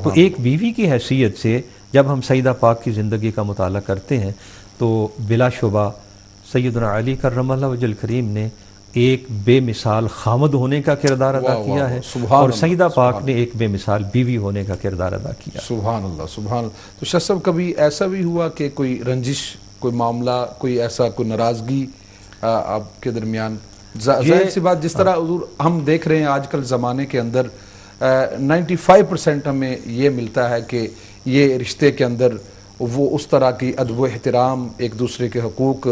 تو ایک بیوی کی حیثیت سے جب ہم سیدہ پاک کی زندگی کا مطالعہ کرتے ہیں تو بلا شبہ سیدنا علی کرم اللہ وجہ الکریم نے ایک بے مثال خامد ہونے کا کردار ادا کیا ہے اور سیدہ پاک نے ایک بے مثال بیوی ہونے کا کردار ادا کیا. سبحان اللہ. سبحان اللہ. تو شاہ صاحب کبھی ایسا بھی ہوا کہ کوئی رنجش، کوئی معاملہ، کوئی ایسا کوئی ناراضگی آپ کے درمیان؟ ظاہر سی بات جس طرح حضور ہم دیکھ رہے ہیں آج کل زمانے کے اندر 95% ہمیں یہ ملتا ہے کہ یہ رشتے کے اندر وہ اس طرح کی ادب و احترام، ایک دوسرے کے حقوق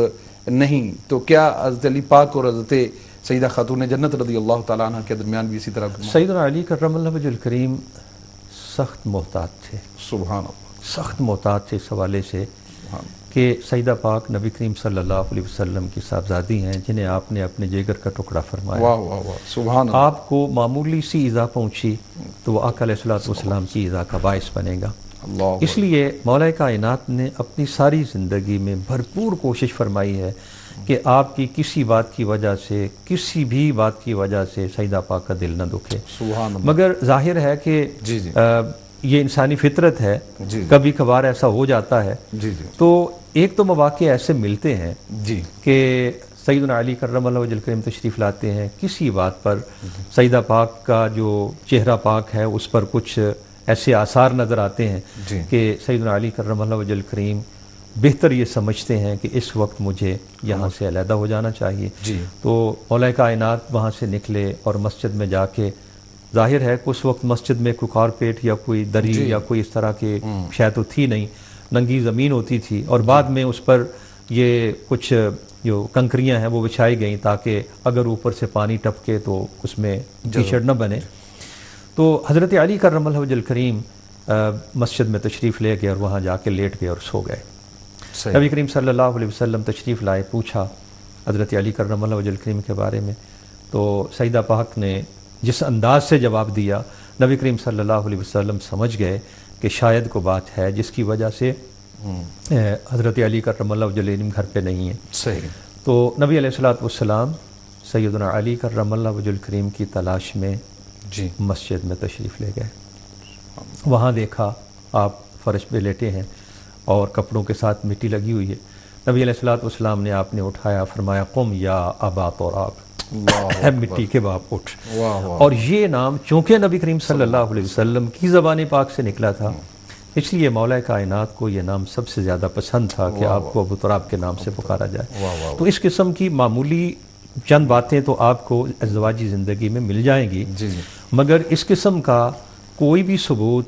نہیں. تو کیا حضرت علی پاک اور حضرت سیدہ خاتون جنت رضی اللہ تعالیٰ عنہ کے درمیان بھی اسی طرح؟ سیدنا علی کرم اللہ وجہ الکریم سخت محتاط تھے. سبحان اللہ. سخت محتاط تھے اس حوالے سے کہ سیدہ پاک نبی کریم صلی اللہ علیہ وسلم کی صاحبزادی ہیں جنہیں آپ نے اپنے جگر کا ٹکڑا فرمایا. واہ واہ واہ. سبحان اللہ. آپ کو معمولی سی ایذا پہنچی تو وہ آقا علیہ الصلوۃ والسلام کی ایذا کا باعث بنے گا. اس لیے مولا کائنات نے اپنی ساری زندگی میں بھرپور کوشش فرمائی ہے کہ آپ کی کسی بات کی وجہ سے، کسی بھی بات کی وجہ سے سیدہ پاک کا دل نہ دکھے. سبحان اللہ. مگر ظاہر ہے کہ جی جی یہ انسانی فطرت ہے، جی کبھی کبھار ایسا ہو جاتا ہے. جی جی تو ایک تو مواقع ایسے ملتے ہیں جی کہ سیدنا علی کرم اللہ وجہ الکریم تشریف لاتے ہیں، کسی بات پر سیدہ پاک کا جو چہرہ پاک ہے اس پر کچھ ایسے آثار نظر آتے ہیں جی. کہ سیدنا علی کرم اللہ وجہ الکریم بہتر یہ سمجھتے ہیں کہ اس وقت مجھے یہاں سے علیحدہ ہو جانا چاہیے. جی. تو مولا کائنات وہاں سے نکلے اور مسجد میں جا کے، ظاہر ہے کہ اس وقت مسجد میں کوئی کارپیٹ یا کوئی دری جی. یا کوئی اس طرح کے شاید تو تھی نہیں، ننگی زمین ہوتی تھی اور بعد میں اس پر یہ کچھ جو کنکریاں ہیں وہ بچھائی گئیں تاکہ اگر اوپر سے پانی ٹپکے تو اس میں کیچڑ نہ بنے. تو حضرت علی کرم اللہ وجہ الکریم مسجد میں تشریف لے گئے اور وہاں جا کے لیٹ گئے اور سو گئے. نبی کریم صلی اللہ علیہ وسلم تشریف لائے، پوچھا حضرت علی کرم اللہ وجہ الکریم کے بارے میں. تو سیدہ پاک نے جس انداز سے جواب دیا، نبی کریم صلی اللہ علیہ وسلم سمجھ گئے کہ شاید کو بات ہے جس کی وجہ سے حضرت علی کرم اللہ وجہ الکریم گھر پہ نہیں ہیں. صحیح. تو نبی علیہ الصلوۃ والسلام سیدنا علی کرم اللہ وجہ الکریم کی تلاش میں جی مسجد میں تشریف لے گئے. وہاں دیکھا آپ فرش پہ لیٹے ہیں اور کپڑوں کے ساتھ مٹی لگی ہوئی ہے. نبی علیہ الصلوۃ والسلام نے آپ نے اٹھایا، فرمایا قم یا ابا تراب، اے مٹی کے باپ اٹھ. اور یہ نام چونکہ نبی کریم صلی اللہ علیہ وسلم کی زبان پاک سے نکلا تھا اس لیے مولا کائنات کو یہ نام سب سے زیادہ پسند تھا کہ آپ کو ابو تراب کے نام سے پکارا جائے. تو اس قسم کی معمولی چند باتیں تو آپ کو ازدواجی زندگی میں مل جائیں گی، مگر اس قسم کا کوئی بھی ثبوت،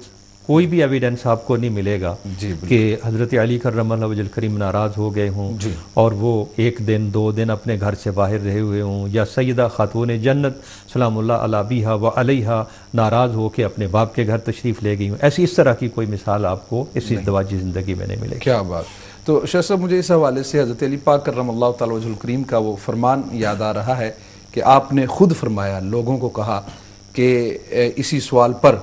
کوئی بھی ایویڈنس آپ کو نہیں ملے گا جی کہ حضرت علی کرم اللہ وجہ کریم ناراض ہو گئے ہوں جی اور وہ 1 دن 2 دن اپنے گھر سے باہر رہے ہوئے ہوں، یا سیدہ خاتون جنت سلام اللہ علیہ بیہا و علیہا ناراض ہو کے اپنے باپ کے گھر تشریف لے گئی ہوں. ایسی اس طرح کی کوئی مثال آپ کو اس ازدواجی زندگی میں نہیں ملے گی. کیا بات. تو شیخ صاحب مجھے اس حوالے سے حضرت علی پاک کرم اللہ تعالی وجہ الکریم کا وہ فرمان یاد آ رہا ہے کہ آپ نے خود فرمایا، لوگوں کو کہا کہ اسی سوال پر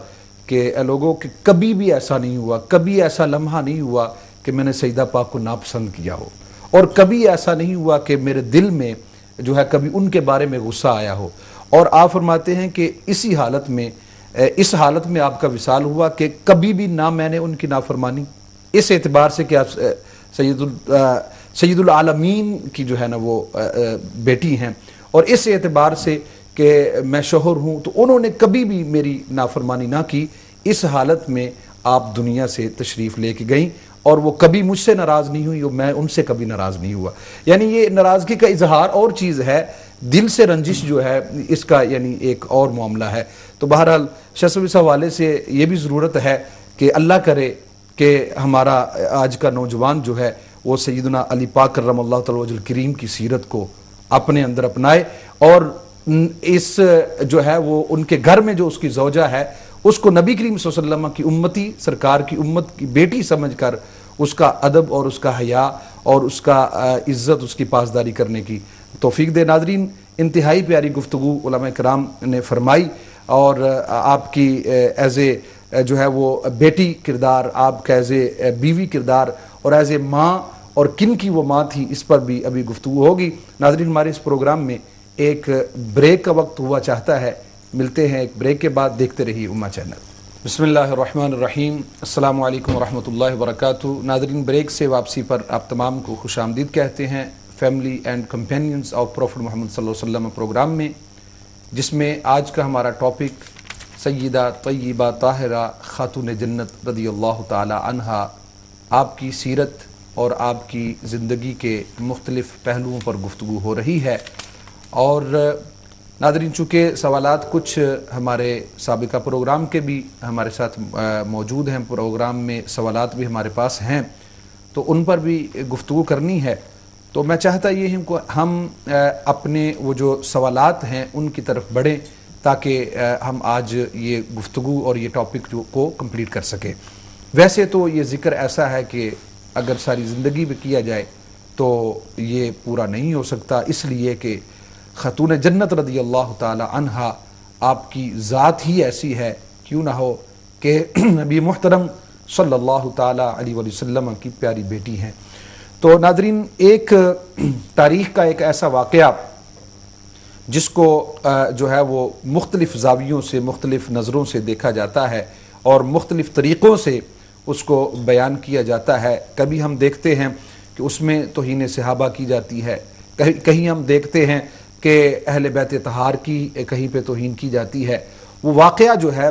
کہ اے لوگوں کہ کبھی بھی ایسا نہیں ہوا، کبھی ایسا لمحہ نہیں ہوا کہ میں نے سیدہ پاک کو ناپسند کیا ہو، اور کبھی ایسا نہیں ہوا کہ میرے دل میں جو ہے کبھی ان کے بارے میں غصہ آیا ہو. اور آپ فرماتے ہیں کہ اسی حالت میں اس حالت میں آپ کا وصال ہوا کہ کبھی بھی نہ میں نے ان کی نافرمانی، اس اعتبار سے کہ آپ سید العالمین کی جو ہے نا وہ بیٹی ہیں، اور اس اعتبار سے کہ میں شوہر ہوں، تو انہوں نے کبھی بھی میری نافرمانی نہ کی. اس حالت میں آپ دنیا سے تشریف لے کے گئیں، اور وہ کبھی مجھ سے ناراض نہیں ہوئی اور میں ان سے کبھی ناراض نہیں ہوا. یعنی یہ ناراضگی کا اظہار اور چیز ہے، دل سے رنجش جو ہے اس کا یعنی ایک اور معاملہ ہے. تو بہرحال شیخ صاحب اس حوالے سے یہ بھی ضرورت ہے کہ اللہ کرے کہ ہمارا آج کا نوجوان جو ہے وہ سیدنا علی پاک کرم اللہ تعالی وجہ الکریم کی سیرت کو اپنے اندر اپنائے، اور اس جو ہے وہ ان کے گھر میں جو اس کی زوجہ ہے اس کو نبی کریم صلی اللہ علیہ وسلم کی امتی، سرکار کی امت کی بیٹی سمجھ کر اس کا ادب اور اس کا حیا اور اس کا عزت، اس کی پاسداری کرنے کی توفیق دے. ناظرین، انتہائی پیاری گفتگو علماء کرام نے فرمائی، اور آپ کی ایز اے جو ہے وہ بیٹی کردار، آپ کا ایز اے بیوی کردار، اور ایز اے ماں، اور کن کی وہ ماں تھی، اس پر بھی ابھی گفتگو ہوگی. ناظرین، ہمارے اس پروگرام میں ایک بریک کا وقت ہوا چاہتا ہے، ملتے ہیں ایک بریک کے بعد. دیکھتے رہیے امہ چینل. بسم اللہ الرحمن الرحیم. السلام علیکم ورحمۃ اللہ وبرکاتہ. ناظرین، بریک سے واپسی پر آپ تمام کو خوش آمدید کہتے ہیں family and companions of prophet Muhammad صلی اللہ علیہ وسلم پروگرام میں، جس میں آج کا ہمارا ٹاپک سیدہ طیبہ طاہرہ خاتون جنت رضی اللہ تعالی عنہا، آپ کی سیرت اور آپ کی زندگی کے مختلف پہلوؤں پر گفتگو ہو رہی ہے. اور ناظرین، چونکہ سوالات کچھ ہمارے سابقہ پروگرام کے بھی ہمارے ساتھ موجود ہیں، پروگرام میں سوالات بھی ہمارے پاس ہیں، تو ان پر بھی گفتگو کرنی ہے. تو میں چاہتا یہ ہوں کہ ہم اپنے وہ جو سوالات ہیں ان کی طرف بڑھیں، تاکہ ہم آج یہ گفتگو اور یہ ٹاپک کو کمپلیٹ کر سکیں. ویسے تو یہ ذکر ایسا ہے کہ اگر ساری زندگی بھی کیا جائے تو یہ پورا نہیں ہو سکتا، اس لیے کہ خاتون جنت رضی اللہ تعالی عنہا آپ کی ذات ہی ایسی ہے، کیوں نہ ہو کہ نبی محترم صلی اللہ تعالی علیہ وسلم کی پیاری بیٹی ہیں. تو ناظرین، ایک تاریخ کا ایک ایسا واقعہ جس کو جو ہے وہ مختلف زاویوں سے، مختلف نظروں سے دیکھا جاتا ہے اور مختلف طریقوں سے اس کو بیان کیا جاتا ہے. کبھی ہم دیکھتے ہیں کہ اس میں توہین صحابہ کی جاتی ہے، کہیں ہم دیکھتے ہیں کہ اہل بیت طہار کی کہیں پہ توہین کی جاتی ہے. وہ واقعہ جو ہے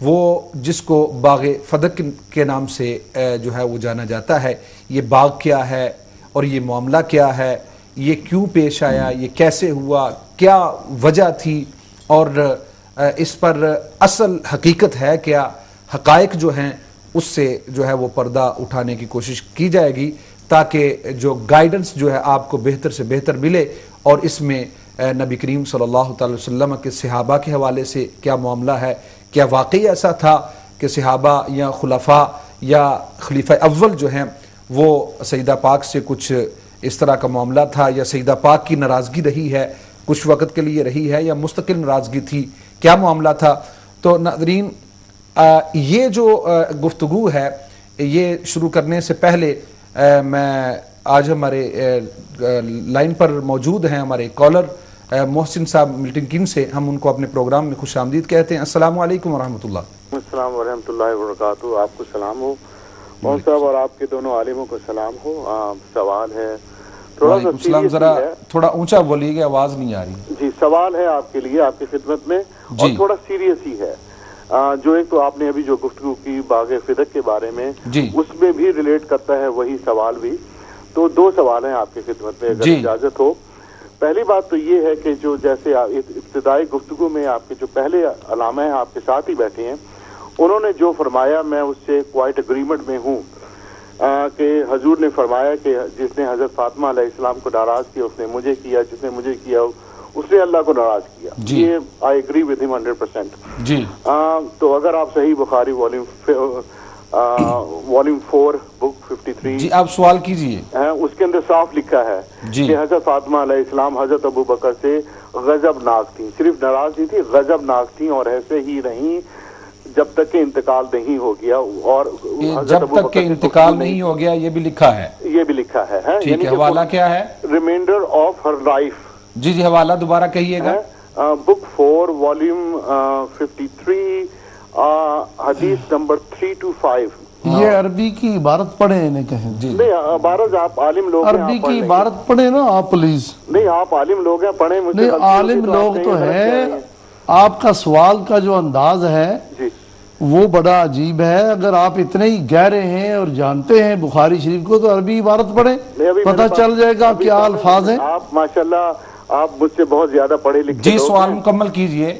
وہ جس کو باغ فدق کے نام سے جو ہے وہ جانا جاتا ہے، یہ باغ کیا ہے اور یہ معاملہ کیا ہے، یہ کیوں پیش آیا، یہ کیسے ہوا، کیا وجہ تھی، اور اس پر اصل حقیقت ہے کیا، حقائق جو ہیں اس سے جو ہے وہ پردہ اٹھانے کی کوشش کی جائے گی، تاکہ جو گائیڈنس جو ہے آپ کو بہتر سے بہتر ملے. اور اس میں نبی کریم صلی اللہ تعالی وسلم کے صحابہ کے حوالے سے کیا معاملہ ہے، کیا واقعی ایسا تھا کہ صحابہ یا خلفاء یا خلیفہ اول جو ہیں وہ سیدہ پاک سے کچھ اس طرح کا معاملہ تھا، یا سیدہ پاک کی ناراضگی رہی ہے، کچھ وقت کے لیے رہی ہے، یا مستقل ناراضگی تھی، کیا معاملہ تھا. تو ناظرین، یہ جو گفتگو ہے یہ شروع کرنے سے پہلے میں آج ہمارے لائن پر موجود ہیں ہمارے کالر محسن صاحب ملٹن کن سے، ہم ان کو اپنے پروگرام میں خوش آمدید کہتے ہیں. السلام علیکم ورحمۃ اللہ. السلام ورحمۃ اللہ وبرکاتہ. آپ کو سلام ہو مول صاحب، اور آپ کے دونوں عالموں کو سلام ہو. سوال ہے تھوڑا سا السلام، ذرا تھوڑا اونچا بولیے گا، آواز نہیں آ رہی. جی، سوال ہے آپ کے لیے، آپ کی خدمت میں، اور تھوڑا سیریس ہی ہے. جو ایک تو آپ نے ابھی جو گفتگو کی باغ فدق کے بارے میں، اس میں بھی ریلیٹ کرتا ہے وہی سوال بھی. تو دو سوال ہیں آپ کی خدمت میں اگر اجازت ہو. پہلی بات تو یہ ہے کہ جو جیسے ابتدائی گفتگو میں آپ کے جو پہلے علامہ ہیں آپ کے ساتھ ہی بیٹھے ہیں، انہوں نے جو فرمایا میں اس سے کوائٹ اگریمنٹ میں ہوں کہ حضور نے فرمایا کہ جس نے حضرت فاطمہ علیہ السلام کو ناراض کیا اس نے مجھے کیا، جس نے مجھے کیا اس نے اللہ کو ناراض کیا. یہ آئی ایگری ود ہم 100%. جی تو اگر آپ صحیح بخاری والیوم 4 بک 53 جی آپ سوال کیجئے. اس کے اندر صاف لکھا ہے کہ حضرت فاطمہ علیہ السلام حضرت ابو بکر سے غضبناک تھیں. صرف ناراض نہیں تھی، غضبناک تھیں، اور ایسے ہی رہیں جب تک کہ انتقال نہیں ہو گیا. اور جب تک کہ انتقال نہیں ہو گیا یہ بھی لکھا ہے. یہ بھی لکھا ہے. ٹھیک ہے، حوالہ کیا ہے؟ Reminder of her life. جی جی حوالہ دوبارہ کہیے گا. بک 4 والیوم 53 حدیث نمبر 325. یہ عربی کی عبارت پڑھیں انہیں کہیں. نہیں عبارت آپ عالم لوگ ہیں، عربی کی عبارت پڑھیں نا آپ پلیز. نہیں آپ عالم لوگ ہیں، پڑھیں. نہیں عالم لوگ تو ہیں. آپ کا سوال کا جو انداز ہے وہ بڑا عجیب ہے. اگر آپ اتنے ہی گہرے ہیں اور جانتے ہیں بخاری شریف کو تو عربی عبارت پڑھیں، پتہ چل جائے گا کیا الفاظ ہیں. آپ ماشاءاللہ آپ مجھ سے بہت زیادہ پڑھے لکھے. جی سوال مکمل کیجئے.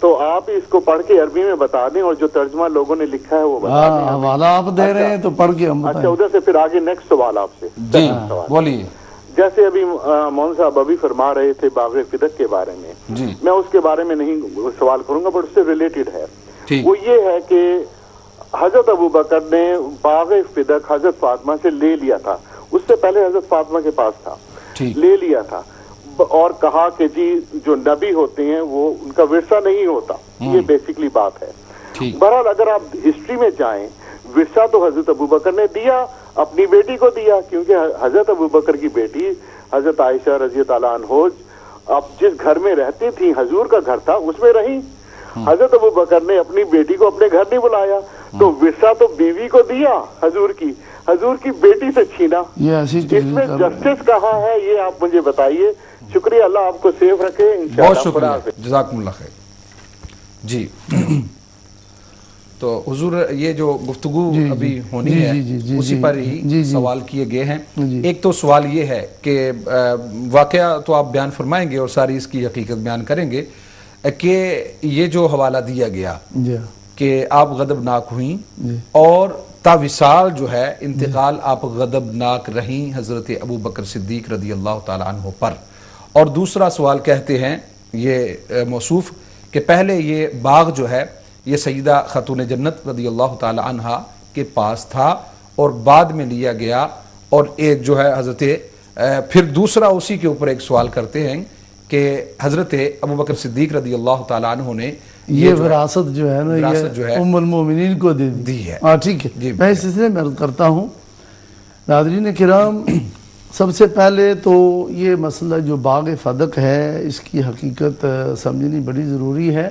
تو آپ اس کو پڑھ کے عربی میں بتا دیں اور جو ترجمہ لوگوں نے لکھا ہے وہ بتا دیں. حوالہ آپ دے رہے ہیں تو پڑھ کے ہم اچھا ادھر سے پھر آگے نیکسٹ سوال آپ سے. جی بولیے. جیسے ابھی مون صاحب ابھی فرما رہے تھے باغ فدق کے بارے میں، میں اس کے بارے میں نہیں سوال کروں گا بٹ اس سے ریلیٹڈ ہے. وہ یہ ہے کہ حضرت ابو بکر نے باغ فدق حضرت فاطمہ سے لے لیا تھا. اس سے پہلے حضرت فاطمہ کے پاس تھا، لے لیا تھا اور کہا کہ جی جو نبی ہوتے ہیں وہ ان کا ورثہ نہیں ہوتا. یہ بیسکلی بات ہے. بہرحال اگر آپ ہسٹری میں جائیں ورثہ تو حضرت ابو بکر نے دیا، اپنی بیٹی کو دیا، کیونکہ حضرت ابو بکر کی بیٹی حضرت عائشہ رضی اللہ عنہ اب جس گھر میں رہتی تھی حضور کا گھر تھا اس میں رہی. حضرت ابو بکر نے اپنی بیٹی کو اپنے گھر نہیں بلایا تو ورثہ تو بیوی کو دیا، حضور کی بیٹی سے چھینا. اس میں جسٹس کہاں ہے یہ آپ مجھے بتائیے. شکریہ، اللہ آپ کو سیف رکھے. بہت شکریہ، جزاکم اللہ خیر. جی تو حضور یہ جو گفتگو ابھی ہونی ہے اسی پر ہی سوال کیے گئے ہیں. ایک تو سوال یہ ہے کہ واقعہ تو آپ بیان فرمائیں گے اور ساری اس کی حقیقت بیان کریں گے کہ یہ جو حوالہ دیا گیا کہ آپ غضبناک ہوئیں اور تاوصال جو ہے انتقال آپ غضبناک رہیں حضرت ابو بکر صدیق رضی اللہ تعالیٰ عنہ پر. اور دوسرا سوال کہتے ہیں یہ موصوف کہ پہلے یہ باغ جو ہے یہ سیدہ خاتون جنت رضی اللہ تعالیٰ عنہ کے پاس تھا اور بعد میں لیا گیا. اور ایک جو ہے حضرت پھر دوسرا اسی کے اوپر ایک سوال کرتے ہیں کہ حضرت ابو بکر صدیق رضی اللہ تعالیٰ عنہ نے یہ وراثت جو ہے نا یہ ام المومنین کو دی ہے. ٹھیک ہے، میں اس سلسلے میں عرض کرتا ہوں ناظرین کرام. سب سے پہلے تو یہ مسئلہ جو باغ فدق ہے اس کی حقیقت سمجھنی بڑی ضروری ہے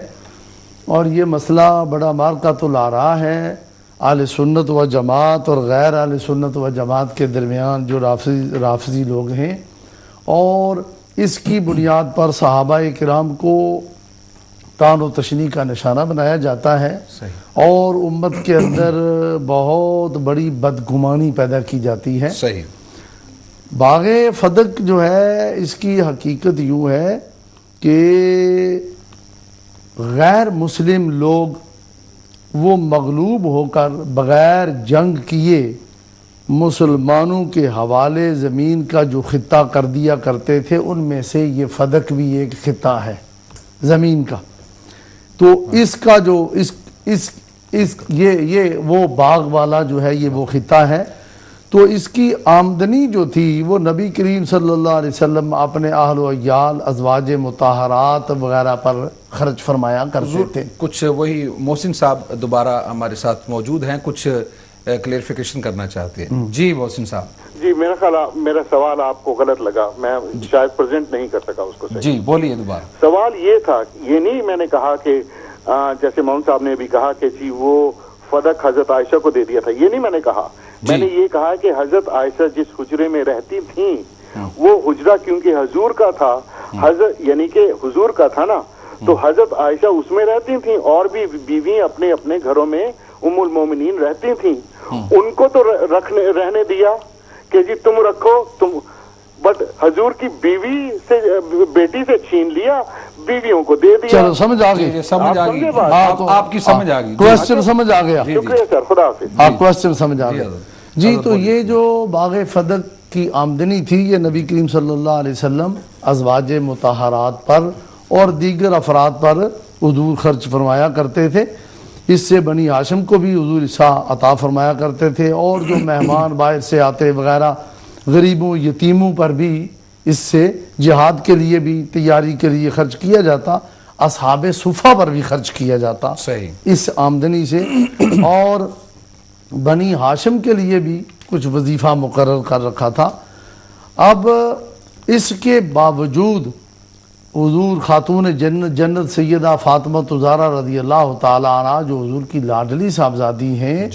اور یہ مسئلہ بڑا مارکۃ الآراء ہے اہل سنت و جماعت اور غیر اہل سنت و جماعت کے درمیان جو رافضی لوگ ہیں. اور اس کی بنیاد پر صحابہ کرام کو طعن و تشنیع کا نشانہ بنایا جاتا ہے اور امت کے اندر بہت بڑی بدگمانی پیدا کی جاتی ہے. باغ فدق جو ہے اس کی حقیقت یوں ہے کہ غیر مسلم لوگ وہ مغلوب ہو کر بغیر جنگ کیے مسلمانوں کے حوالے زمین کا جو خطہ کر دیا کرتے تھے ان میں سے یہ فدق بھی ایک خطہ ہے زمین کا. تو اس کا جو یہ وہ باغ والا جو ہے یہ وہ خطہ ہے. تو اس کی آمدنی جو تھی وہ نبی کریم صلی اللہ علیہ وسلم اپنے اہل و عیال ازواج مطہرات وغیرہ پر خرچ فرمایا کرتے تھے. کچھ وہی محسن صاحب دوبارہ ہمارے ساتھ موجود ہیں، کچھ کلیئرفیکیشن کرنا چاہتے ہیں. جی محسن صاحب. جی میرا سوال آپ کو غلط لگا، میں شاید پریزنٹ نہیں کر سکا اس کو صحیح. جی بولیے دوبارہ. سوال یہ تھا، یہ نہیں میں نے کہا کہ جیسے مون صاحب نے بھی کہا کہ جی وہ فدق حضرت عائشہ کو دے دیا تھا، یہ نہیں میں نے کہا. میں نے یہ کہا کہ حضرت عائشہ جس حجرے میں رہتی تھیں وہ حجرہ کیونکہ حضور کا تھا، یعنی کہ حضور کا تھا نا، تو حضرت عائشہ اس میں رہتی تھیں اور بھی بیوی اپنے اپنے گھروں میں ام المومنین رہتی تھیں. ان کو تو رہنے دیا کہ جی تم رکھو. تم بٹ حضور کی بیوی سے بیٹی سے چھین لیا, بیویوں کو دے دیا. چلو سمجھ آ گئی, سمجھ آ گئی, آپ کی سمجھ آ گئی, کوشچن سمجھ آ گیا. شکریہ سر, خدا حافظ. آپ کوشچن سمجھ آ گیا. جی تو یہ جو باغ فدق کی آمدنی تھی یہ نبی کریم صلی اللہ علیہ وسلم ازواج مطہرات پر اور دیگر افراد پر حضور خرچ فرمایا کرتے تھے. اس سے بنی ہاشم کو بھی حضور حصہ عطا فرمایا کرتے تھے, اور جو مہمان باہر سے آتے وغیرہ غریبوں یتیموں پر بھی اس سے جہاد کے لیے بھی تیاری کے لیے خرچ کیا جاتا, اصحاب صفہ پر بھی خرچ کیا جاتا اس آمدنی سے. اور بنی ہاشم کے لیے بھی کچھ وظیفہ مقرر کر رکھا تھا. اب اس کے باوجود حضور خاتون جنت سیدہ فاطمہ زہرا رضی اللہ تعالی عنہ جو حضور کی لاڈلی صاحبزادی ہیں,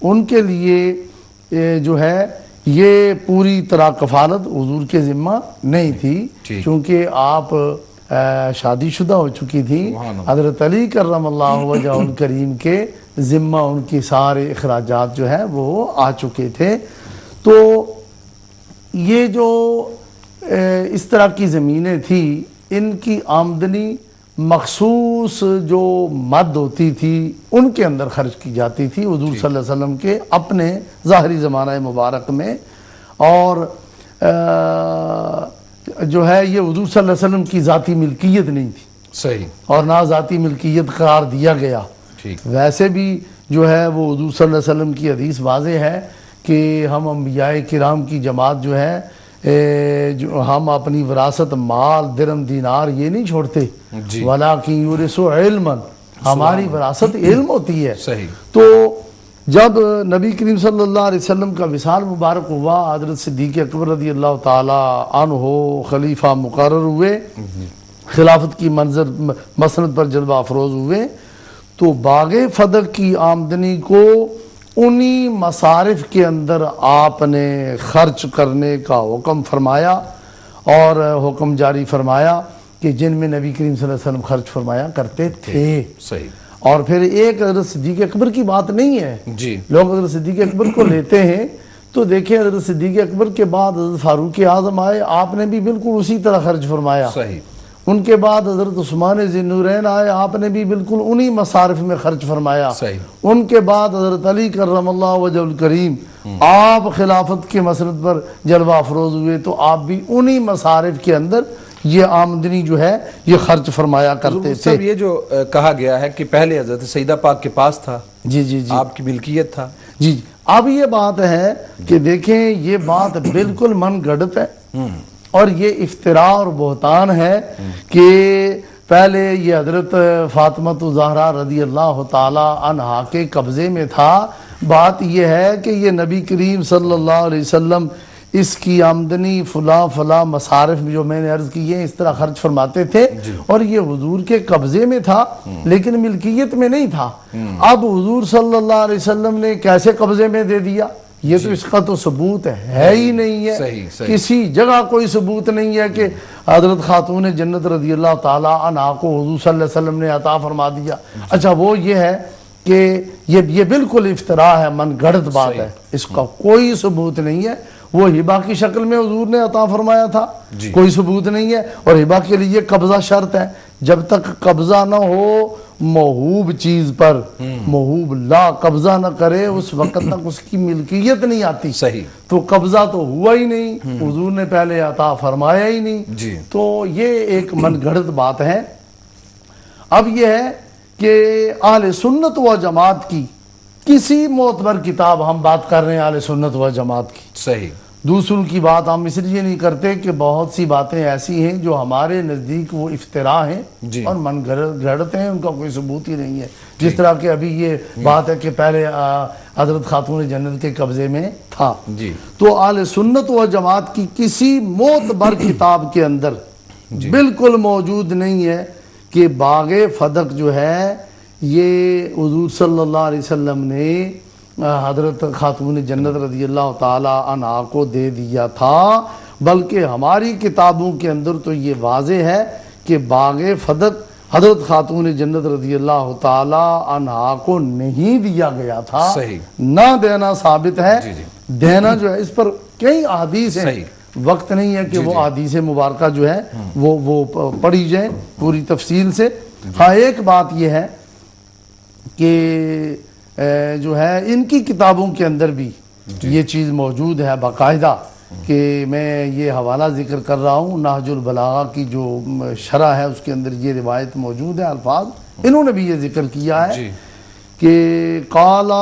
ان کے لیے جو ہے یہ پوری طرح کفالت حضور کے ذمہ نہیں تھی, چونکہ آپ شادی شدہ ہو چکی تھی. حضرت علی کرم اللہ وجہ الکریم کے ذمہ ان کی سارے اخراجات جو ہے وہ آ چکے تھے. تو یہ جو اس طرح کی زمینیں تھی, ان کی آمدنی مخصوص جو مد ہوتی تھی ان کے اندر خرچ کی جاتی تھی حضور صلی اللہ علیہ وسلم کے اپنے ظاہری زمانہ مبارک میں. اور جو ہے یہ حضور صلی اللہ علیہ وسلم کی ذاتی ملکیت نہیں تھی, صحیح, اور نہ ذاتی ملکیت قرار دیا گیا. ویسے بھی جو ہے وہ حضور صلی اللہ علیہ وسلم کی حدیث واضح ہے کہ ہم انبیاء کرام کی جماعت جو ہے جو ہم اپنی وراثت مال درہم دینار یہ نہیں چھوڑتے, وَلَٰكِنْ يُورِثُ عِلْمًا, ہماری وراثت علم ہوتی ہے. تو جب نبی کریم صلی اللہ علیہ وسلم کا وصال مبارک ہوا, حضرت صدیق اکبر رضی اللہ تعالی عنہ خلیفہ مقرر ہوئے, خلافت کی مسند پر جلوہ افروز ہوئے, تو باغ فدق کی آمدنی کو انہی مصارف کے اندر آپ نے خرچ کرنے کا حکم فرمایا, اور حکم جاری فرمایا کہ جن میں نبی کریم صلی اللہ علیہ وسلم خرچ فرمایا کرتے تھے. صحیح. اور پھر ایک حضرت صدیق اکبر کی بات نہیں ہے, لوگ حضرت صدیق اکبر کو لیتے ہیں, تو دیکھیں حضرت صدیق اکبر کے بعد حضرت فاروق اعظم آئے, آپ نے بھی بالکل اسی طرح خرچ فرمایا. ان کے بعد حضرت عثمان ذی النورین آئے, آپ نے بھی بالکل انہی مصارف میں خرچ فرمایا. ان کے بعد حضرت علی کرم اللہ وجہ الکریم, آپ خلافت کے مسند پر جلوہ افروز ہوئے, تو آپ بھی انہی مصارف کے اندر یہ آمدنی جو ہے یہ خرچ فرمایا کرتے تھے. یہ جو کہا گیا ہے کہ پہلے حضرت سیدہ پاک کے پاس تھا, جی آپ کی ملکیت تھا. جی اب یہ بات ہے کہ دیکھیں یہ بات بالکل من گھڑت ہے, اور یہ افتراء اور بہتان ہے کہ پہلے یہ حضرت فاطمہ زہرا رضی اللہ تعالی عنہا کے قبضے میں تھا. بات یہ ہے کہ یہ نبی کریم صلی اللہ علیہ وسلم اس کی آمدنی فلاں مصارف جو میں نے عرض کی ہے اس طرح خرچ فرماتے تھے, اور یہ حضور کے قبضے میں تھا لیکن ملکیت میں نہیں تھا. اب حضور صلی اللہ علیہ وسلم نے کیسے قبضے میں دے دیا, یہ تو اس کا تو ثبوت ہے ہی نہیں ہے. کسی جگہ کوئی ثبوت نہیں ہے کہ حضرت خاتون جنت رضی اللہ تعالی عنہا کو حضور صلی اللہ علیہ وسلم نے عطا فرما دیا. اچھا وہ یہ ہے کہ یہ بالکل افتراء ہے, من گھڑت بات ہے, اس کا کوئی ثبوت نہیں ہے. وہ ہبہ کی شکل میں حضور نے عطا فرمایا تھا, کوئی ثبوت نہیں ہے. اور ہبہ کے لیے قبضہ شرط ہے, جب تک قبضہ نہ ہو موہوب چیز پر, موہوب لا قبضہ نہ کرے اس وقت تک اس کی ملکیت نہیں آتی. تو قبضہ تو ہوا ہی نہیں, حضور نے پہلے عطا فرمایا ہی نہیں. تو یہ ایک من گھڑت بات ہے. اب یہ ہے کہ اہل سنت و جماعت کی کسی معتبر کتاب, ہم بات کر رہے ہیں اہل سنت و جماعت کی, صحیح, دوسروں کی بات ہم اس لیے نہیں کرتے کہ بہت سی باتیں ایسی ہیں جو ہمارے نزدیک وہ افتراء ہیں اور من گھڑت ہیں, ان کا کوئی ثبوت ہی نہیں ہے. جس طرح کہ ابھی یہ بات ہے کہ پہلے حضرت خاتون جنت کے قبضے میں تھا. تو اہل سنت و جماعت کی کسی معتبر کتاب کے اندر بالکل موجود نہیں ہے کہ باغ فدق جو ہے یہ حضور صلی اللہ علیہ وسلم نے حضرت خاتون جنت رضی اللہ تعالی عنہا کو دے دیا تھا. بلکہ ہماری کتابوں کے اندر تو یہ واضح ہے کہ باغ فدق حضرت خاتون جنت رضی اللہ تعالی عنہا کو نہیں دیا گیا تھا. نہ دینا ثابت ہے, دینا جو ہے اس پر کئی احادیث ہیں, وقت نہیں ہے کہ وہ احادیث مبارکہ جو ہے وہ پڑھی جائیں پوری تفصیل سے. ہاں ایک بات یہ ہے کہ جو ہے ان کی کتابوں کے اندر بھی یہ چیز موجود ہے باقاعدہ کہ میں یہ حوالہ ذکر کر رہا ہوں، نہج البلاغہ کی جو شرح ہے اس کے اندر یہ روایت موجود ہے، الفاظ انہوں نے بھی یہ ذکر کیا ہے کہ قال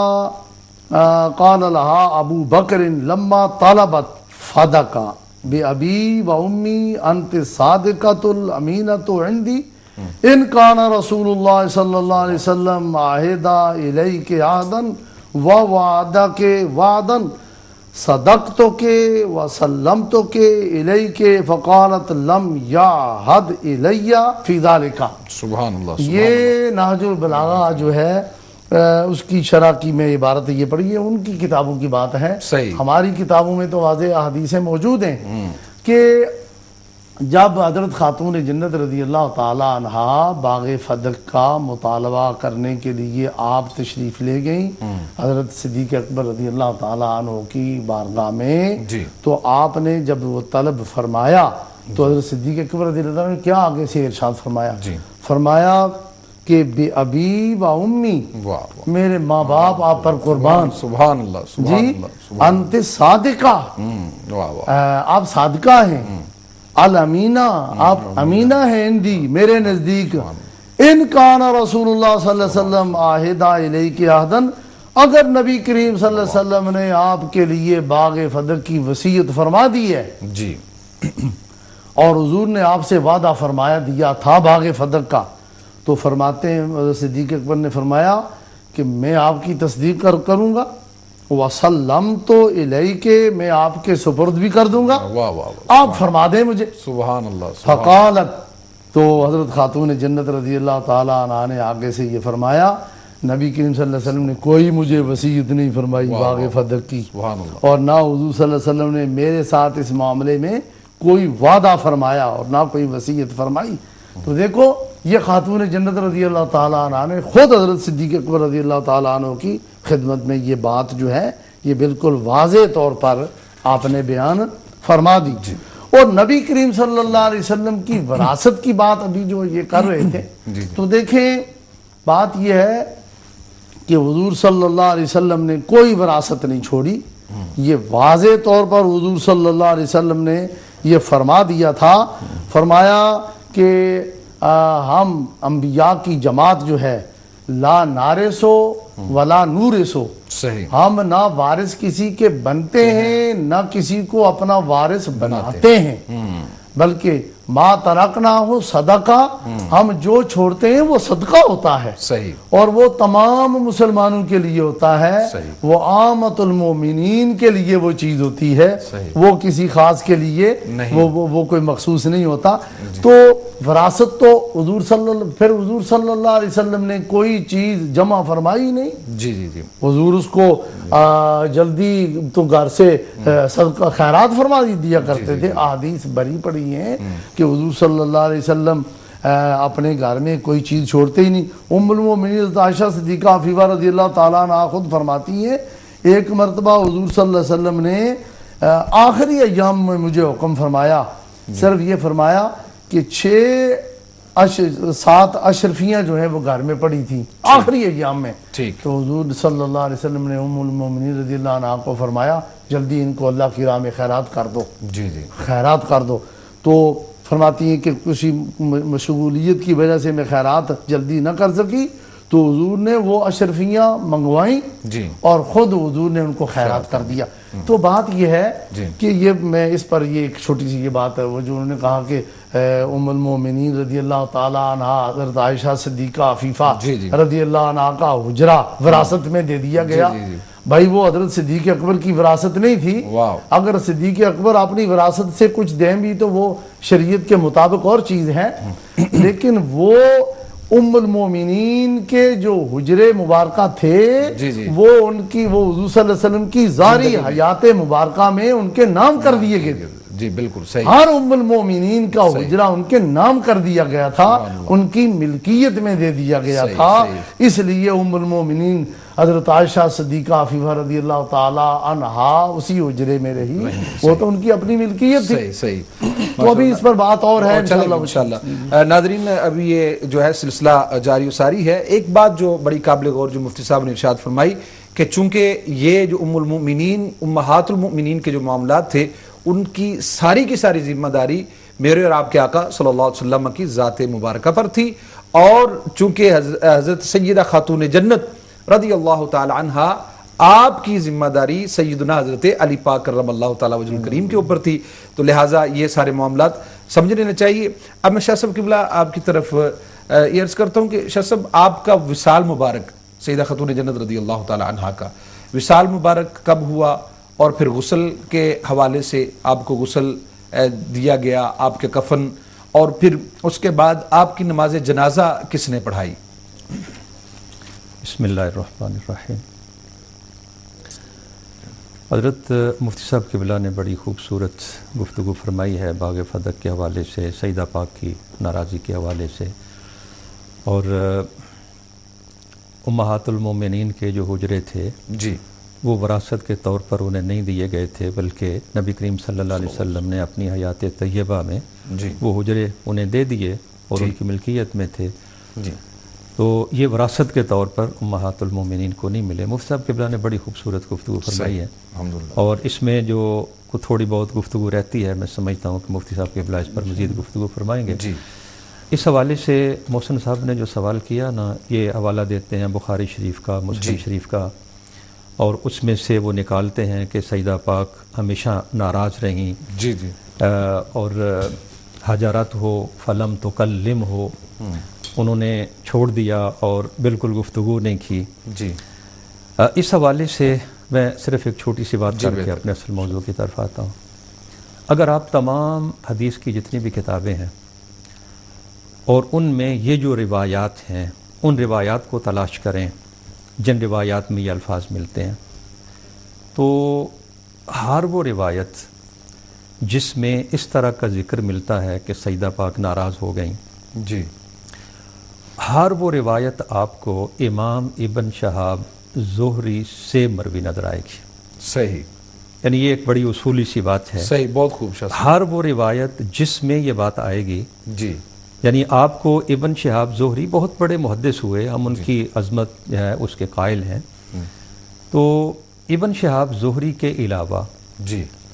لہا ابو بکر لما طلبت فدقا بأبی و امی انت صادقۃ الامینۃ عندی ان کان رسول اللہ صلی اللہ علیہ وسلم عہدا الیک عہدا ووعدک وعدا صدقتک وسلمتک الیک فقالت لم یعہد الی فی ذلک. سبحان اللہ. یہ نہج البلاغہ جو ہے اس کی شرح کی میں عبارت یہ پڑھی ہے، ان کی کتابوں کی بات ہے. ہماری کتابوں میں تو واضح احادیثیں موجود ہیں کہ جب حضرت خاتون جنت رضی اللہ تعالی عنہا باغ فدق کا مطالبہ کرنے کے لیے آپ تشریف لے گئیں حضرت صدیق اکبر رضی اللہ تعالی عنہ کی بارگاہ میں، تو آپ نے جب وہ طلب فرمایا تو حضرت صدیق اکبر رضی اللہ عنہ نے کیا آگے سے ارشاد فرمایا؟ فرمایا کہ بے ابی و امی، میرے ماں باپ آپ پر قربان. سبحان اللہ. جی انت صادقہ، آپ صادقہ ہیں، الامینہ، آپ امینہ ہیں اندی میرے نزدیک، ان کان رسول اللہ صلی اللہ علیہ وسلم عہدا الیک عہدا، اگر نبی کریم صلی اللہ علیہ وسلم نے آپ کے لیے باغ فدق کی وصیت فرما دی ہے جی اور حضور نے آپ سے وعدہ فرمایا دیا تھا باغ فدق کا، تو فرماتے ہیں حضرت صدیق اکبر نے فرمایا کہ میں آپ کی تصدیق کروں گا، وَسَلَّمْتُ إِلَيْكَ، میں آپ کے سپرد بھی کر دوں گا، آپ فرما دیں مجھے. سبحان اللہ. فقالت، تو حضرت خاتون جنت رضی اللہ تعالیٰ عنہ نے آگے سے یہ فرمایا نبی کریم صلی اللہ علیہ وسلم نے کوئی مجھے وصیت نہیں فرمائی باغ فدق کی، اور نہ حضور صلی اللہ علیہ وسلم نے میرے ساتھ اس معاملے میں کوئی وعدہ فرمایا اور نہ کوئی وصیت فرمائی. تو دیکھو یہ خاتون جنت رضی اللہ تعالیٰ عنہ نے خود حضرت صدیق اکبر رضی اللہ تعالیٰ عنہ کی خدمت میں یہ بات جو ہے یہ بالکل واضح طور پر آپ نے بیان فرما دی. اور نبی کریم صلی اللہ علیہ وسلم کی وراثت کی بات ابھی جو یہ کر رہے تھے تو دیکھیں بات یہ ہے کہ حضور صلی اللہ علیہ وسلم نے کوئی وراثت نہیں چھوڑی. یہ واضح طور پر حضور صلی اللہ علیہ وسلم نے یہ فرما دیا تھا، فرمایا کہ ہم انبیاء کی جماعت جو ہے لا نارثو ولا نورثو، ہم نہ وارث کسی کے بنتے ہیں نہ کسی کو اپنا وارث بناتے ہیں، بلکہ ما ترکناہ صدقہ، ہم جو چھوڑتے ہیں وہ صدقہ ہوتا ہے، اور وہ تمام مسلمانوں کے لیے ہوتا ہے، وہ عامت المومنین کے لیے وہ چیز ہوتی ہے، وہ کسی خاص کے لیے وہ کوئی مخصوص نہیں ہوتا. تو وراثت تو حضور صلی اللہ علیہ وسلم نے کوئی چیز جمع فرمائی نہیں. حضور اس کو جلدی تو گھر سے صدقہ خیرات فرما دیا کرتے تھے. احادیث بری پڑی ہیں کہ حضور صلی اللہ علیہ وسلم اپنے گھر میں کوئی چیز چھوڑتے ہی نہیں. ام المومنین عائشہ صدیقہ عفیفہ رضی اللہ تعالیٰ عنہ خود فرماتی ہیں ایک مرتبہ حضور صلی اللہ علیہ وسلم نے آخری ایام میں مجھے حکم فرمایا، صرف یہ فرمایا کہ 7 اشرفیاں جو ہیں وہ گھر میں پڑی تھیں آخری ایام میں. تو حضور صلی اللہ علیہ وسلم نے ام المومنین رضی اللہ عنہ کو فرمایا جلدی ان کو اللہ کی راہ میں خیرات کر دو، خیرات کر دو. تو فرماتی ہیں کہ کسی مشغولیت کی وجہ سے میں خیرات جلدی نہ کر سکی، تو حضور نے وہ اشرفیاں منگوائیں اور خود حضور نے ان کو خیرات کر دیا. تو بات یہ ہے کہ یہ میں اس پر یہ ایک چھوٹی سی یہ بات ہے وہ جو انہوں نے کہا کہ ام المومنین رضی اللہ تعالیٰ عنہ حضرت عائشہ صدیقہ عفیفہ رضی اللہ عنہ کا حجرہ وراثت میں دے دیا گیا. بھائی وہ حضرت صدیق اکبر کی وراثت نہیں تھی. اگر صدیق اکبر اپنی وراثت سے کچھ دیں بھی تو وہ شریعت کے مطابق اور چیز ہے، لیکن وہ ام المومنین کے جو حجرے مبارکہ تھے وہ ان کی وہ حضور صلی اللہ علیہ وسلم کی ظاہری حیات مبارکہ میں ان کے نام کر دیے گئے. جی بالکل صحیح. ہر ام المومنین کا حجرہ ان کے نام کر دیا گیا تھا, ان کی ملکیت میں دے دیا گیا تھا. اس لیے ام المومنین حضرت عائشہ صدیقہ عفیفہ رضی اللہ تعالی عنہا اسی حجرے میں رہی, وہ تو ان کی اپنی ملکیت تھی. صحیح. تو ابھی اس پر بات اور ہے انشاءاللہ. ناظرین ابھی یہ جو ہے سلسلہ جاری و ساری ہے. ایک بات جو بڑی قابل غور جو مفتی صاحب نے ارشاد فرمائی کہ چونکہ یہ جو ام المؤمنین امہات المؤمنین کے جو معاملات تھے ان کی ساری ذمہ داری میرے اور آپ کے آقا صلی اللہ علیہ وسلم کی ذات مبارکہ پر تھی, اور چونکہ حضرت سیدہ خاتون جنت رضی اللہ تعالی عنہا آپ کی ذمہ داری سیدنا حضرت علی پاک کرم اللہ تعالی وجہ الکریم کے اوپر تھی, تو لہٰذا یہ سارے معاملات سمجھ لینے چاہیے. اب میں شاہ صاحب قبلہ آپ کی طرف یہ عرض کرتا ہوں کہ شاہ صاحب آپ کا وصال مبارک سیدہ خاتون جنت رضی اللہ تعالی عنہا کا وصال مبارک کب ہوا, اور پھر غسل کے حوالے سے آپ کو غسل دیا گیا, آپ کے کفن, اور پھر اس کے بعد آپ کی نماز جنازہ کس نے پڑھائی؟ بسم اللہ الرحمن الرحیم. حضرت مفتی صاحب قبلہ نے بڑی خوبصورت گفتگو فرمائی ہے باغ فدق کے حوالے سے, سیدہ پاک کی ناراضی کے حوالے سے, اور امہات المومنین کے جو حجرے تھے جی وہ وراثت کے طور پر انہیں نہیں دیے گئے تھے, بلکہ نبی کریم صلی اللہ علیہ وسلم نے اپنی حیات طیبہ میں وہ حجرے انہیں دے دیے اور ان کی ملکیت میں تھے. تو یہ وراثت کے طور پر امہات المومنین کو نہیں ملے. مفتی صاحب قبلہ نے بڑی خوبصورت گفتگو فرمائی ہے, اور اس میں جو تھوڑی بہت گفتگو رہتی ہے میں سمجھتا ہوں کہ مفتی صاحب قبلہ اس پر مزید گفتگو فرمائیں گے. اس حوالے سے محسن صاحب نے جو سوال کیا نا, یہ حوالہ دیتے ہیں بخاری شریف کا, مسلم شریف کا, اور اس میں سے وہ نکالتے ہیں کہ سیدہ پاک ہمیشہ ناراض رہیں, اور حجرت ہو فلم تکلم ہو, انہوں نے چھوڑ دیا اور بالکل گفتگو نہیں کی. اس حوالے سے میں صرف ایک چھوٹی سی بات کر کے اپنے اصل موضوع کی طرف آتا ہوں. اگر آپ تمام حدیث کی جتنی بھی کتابیں ہیں اور ان میں یہ جو روایات ہیں ان روایات کو تلاش کریں جن روایات میں یہ الفاظ ملتے ہیں, تو ہر وہ روایت جس میں اس طرح کا ذکر ملتا ہے کہ سیدہ پاک ناراض ہو گئیں, ہر وہ روایت آپ کو امام ابن شہاب زہری سے مروی نظر آئے گی. صحیح. یعنی یہ ایک بڑی اصولی سی بات ہے. صحیح, بہت خوب. ہر وہ روایت جس میں یہ بات آئے گی, یعنی آپ کو ابن شہاب زہری بہت بڑے محدث ہوئے, ہم ان کی عظمت جو ہے اس کے قائل ہیں, تو ابن شہاب زہری کے علاوہ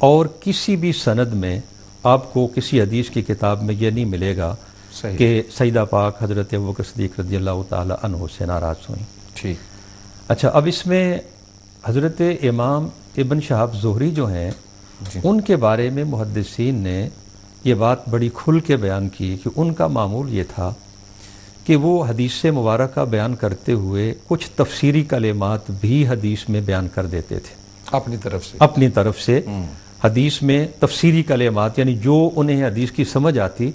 اور کسی بھی سند میں آپ کو کسی حدیث کی کتاب میں یہ نہیں ملے گا کہ سیدہ پاک حضرت ابوبکر صدیق رضی اللہ تعالی عنہ سے ناراض ہوئیں. اچھا, اب اس میں حضرت امام ابن شہاب زہری جو ہیں ان کے بارے میں محدثین نے یہ بات بڑی کھل کے بیان کی کہ ان کا معمول یہ تھا کہ وہ حدیث مبارکہ بیان کرتے ہوئے کچھ تفسیری کلمات بھی حدیث میں بیان کر دیتے تھے اپنی طرف سے حدیث میں تفسیری کلمات, یعنی جو انہیں حدیث کی سمجھ آتی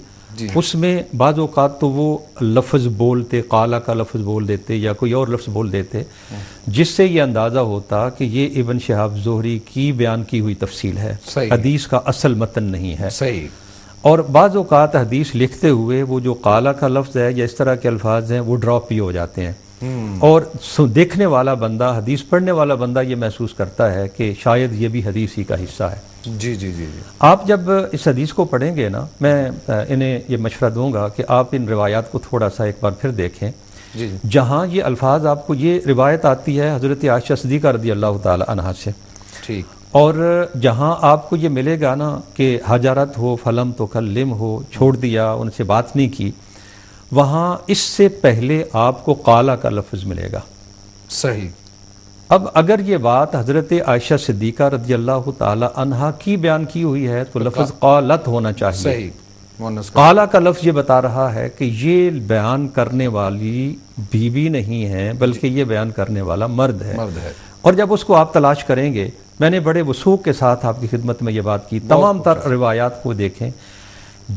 اس میں بعض اوقات تو وہ لفظ بولتے, قالا کا لفظ بول دیتے یا کوئی اور لفظ بول دیتے, جس سے یہ اندازہ ہوتا کہ یہ ابن شہاب زہری کی بیان کی ہوئی تفصیل ہے, حدیث کا اصل متن نہیں ہے. اور بعض اوقات حدیث لکھتے ہوئے وہ جو قالا کا لفظ ہے یا اس طرح کے الفاظ ہیں وہ ڈراپ بھی ہو جاتے ہیں, اور دیکھنے والا بندہ, حدیث پڑھنے والا بندہ یہ محسوس کرتا ہے کہ شاید یہ بھی حدیث ہی کا حصہ ہے. آپ جب اس حدیث کو پڑھیں گے نا, میں انہیں یہ مشورہ دوں گا کہ آپ ان روایات کو تھوڑا سا ایک بار پھر دیکھیں. جہاں یہ الفاظ آپ کو, یہ روایت آتی ہے حضرت عائشہ صدیقہ رضی اللہ تعالی عنہا سے, اور جہاں آپ کو یہ ملے گا نا کہ حجرت ہو فلم تکلم ہو, چھوڑ دیا, ان سے بات نہیں کی, وہاں اس سے پہلے آپ کو قالا کا لفظ ملے گا. صحیح. اب اگر یہ بات حضرت عائشہ صدیقہ رضی اللہ تعالی عنہا کی بیان کی ہوئی ہے تو لفظ قالت ہونا چاہیے. صحیح. قالا کا لفظ یہ بتا رہا ہے کہ یہ بیان کرنے والی بیوی نہیں ہے بلکہ یہ بیان کرنے والا مرد ہے. اور جب اس کو آپ تلاش کریں گے, میں نے بڑے وثوق کے ساتھ آپ کی خدمت میں یہ بات کی, تمام تر روایات کو دیکھیں,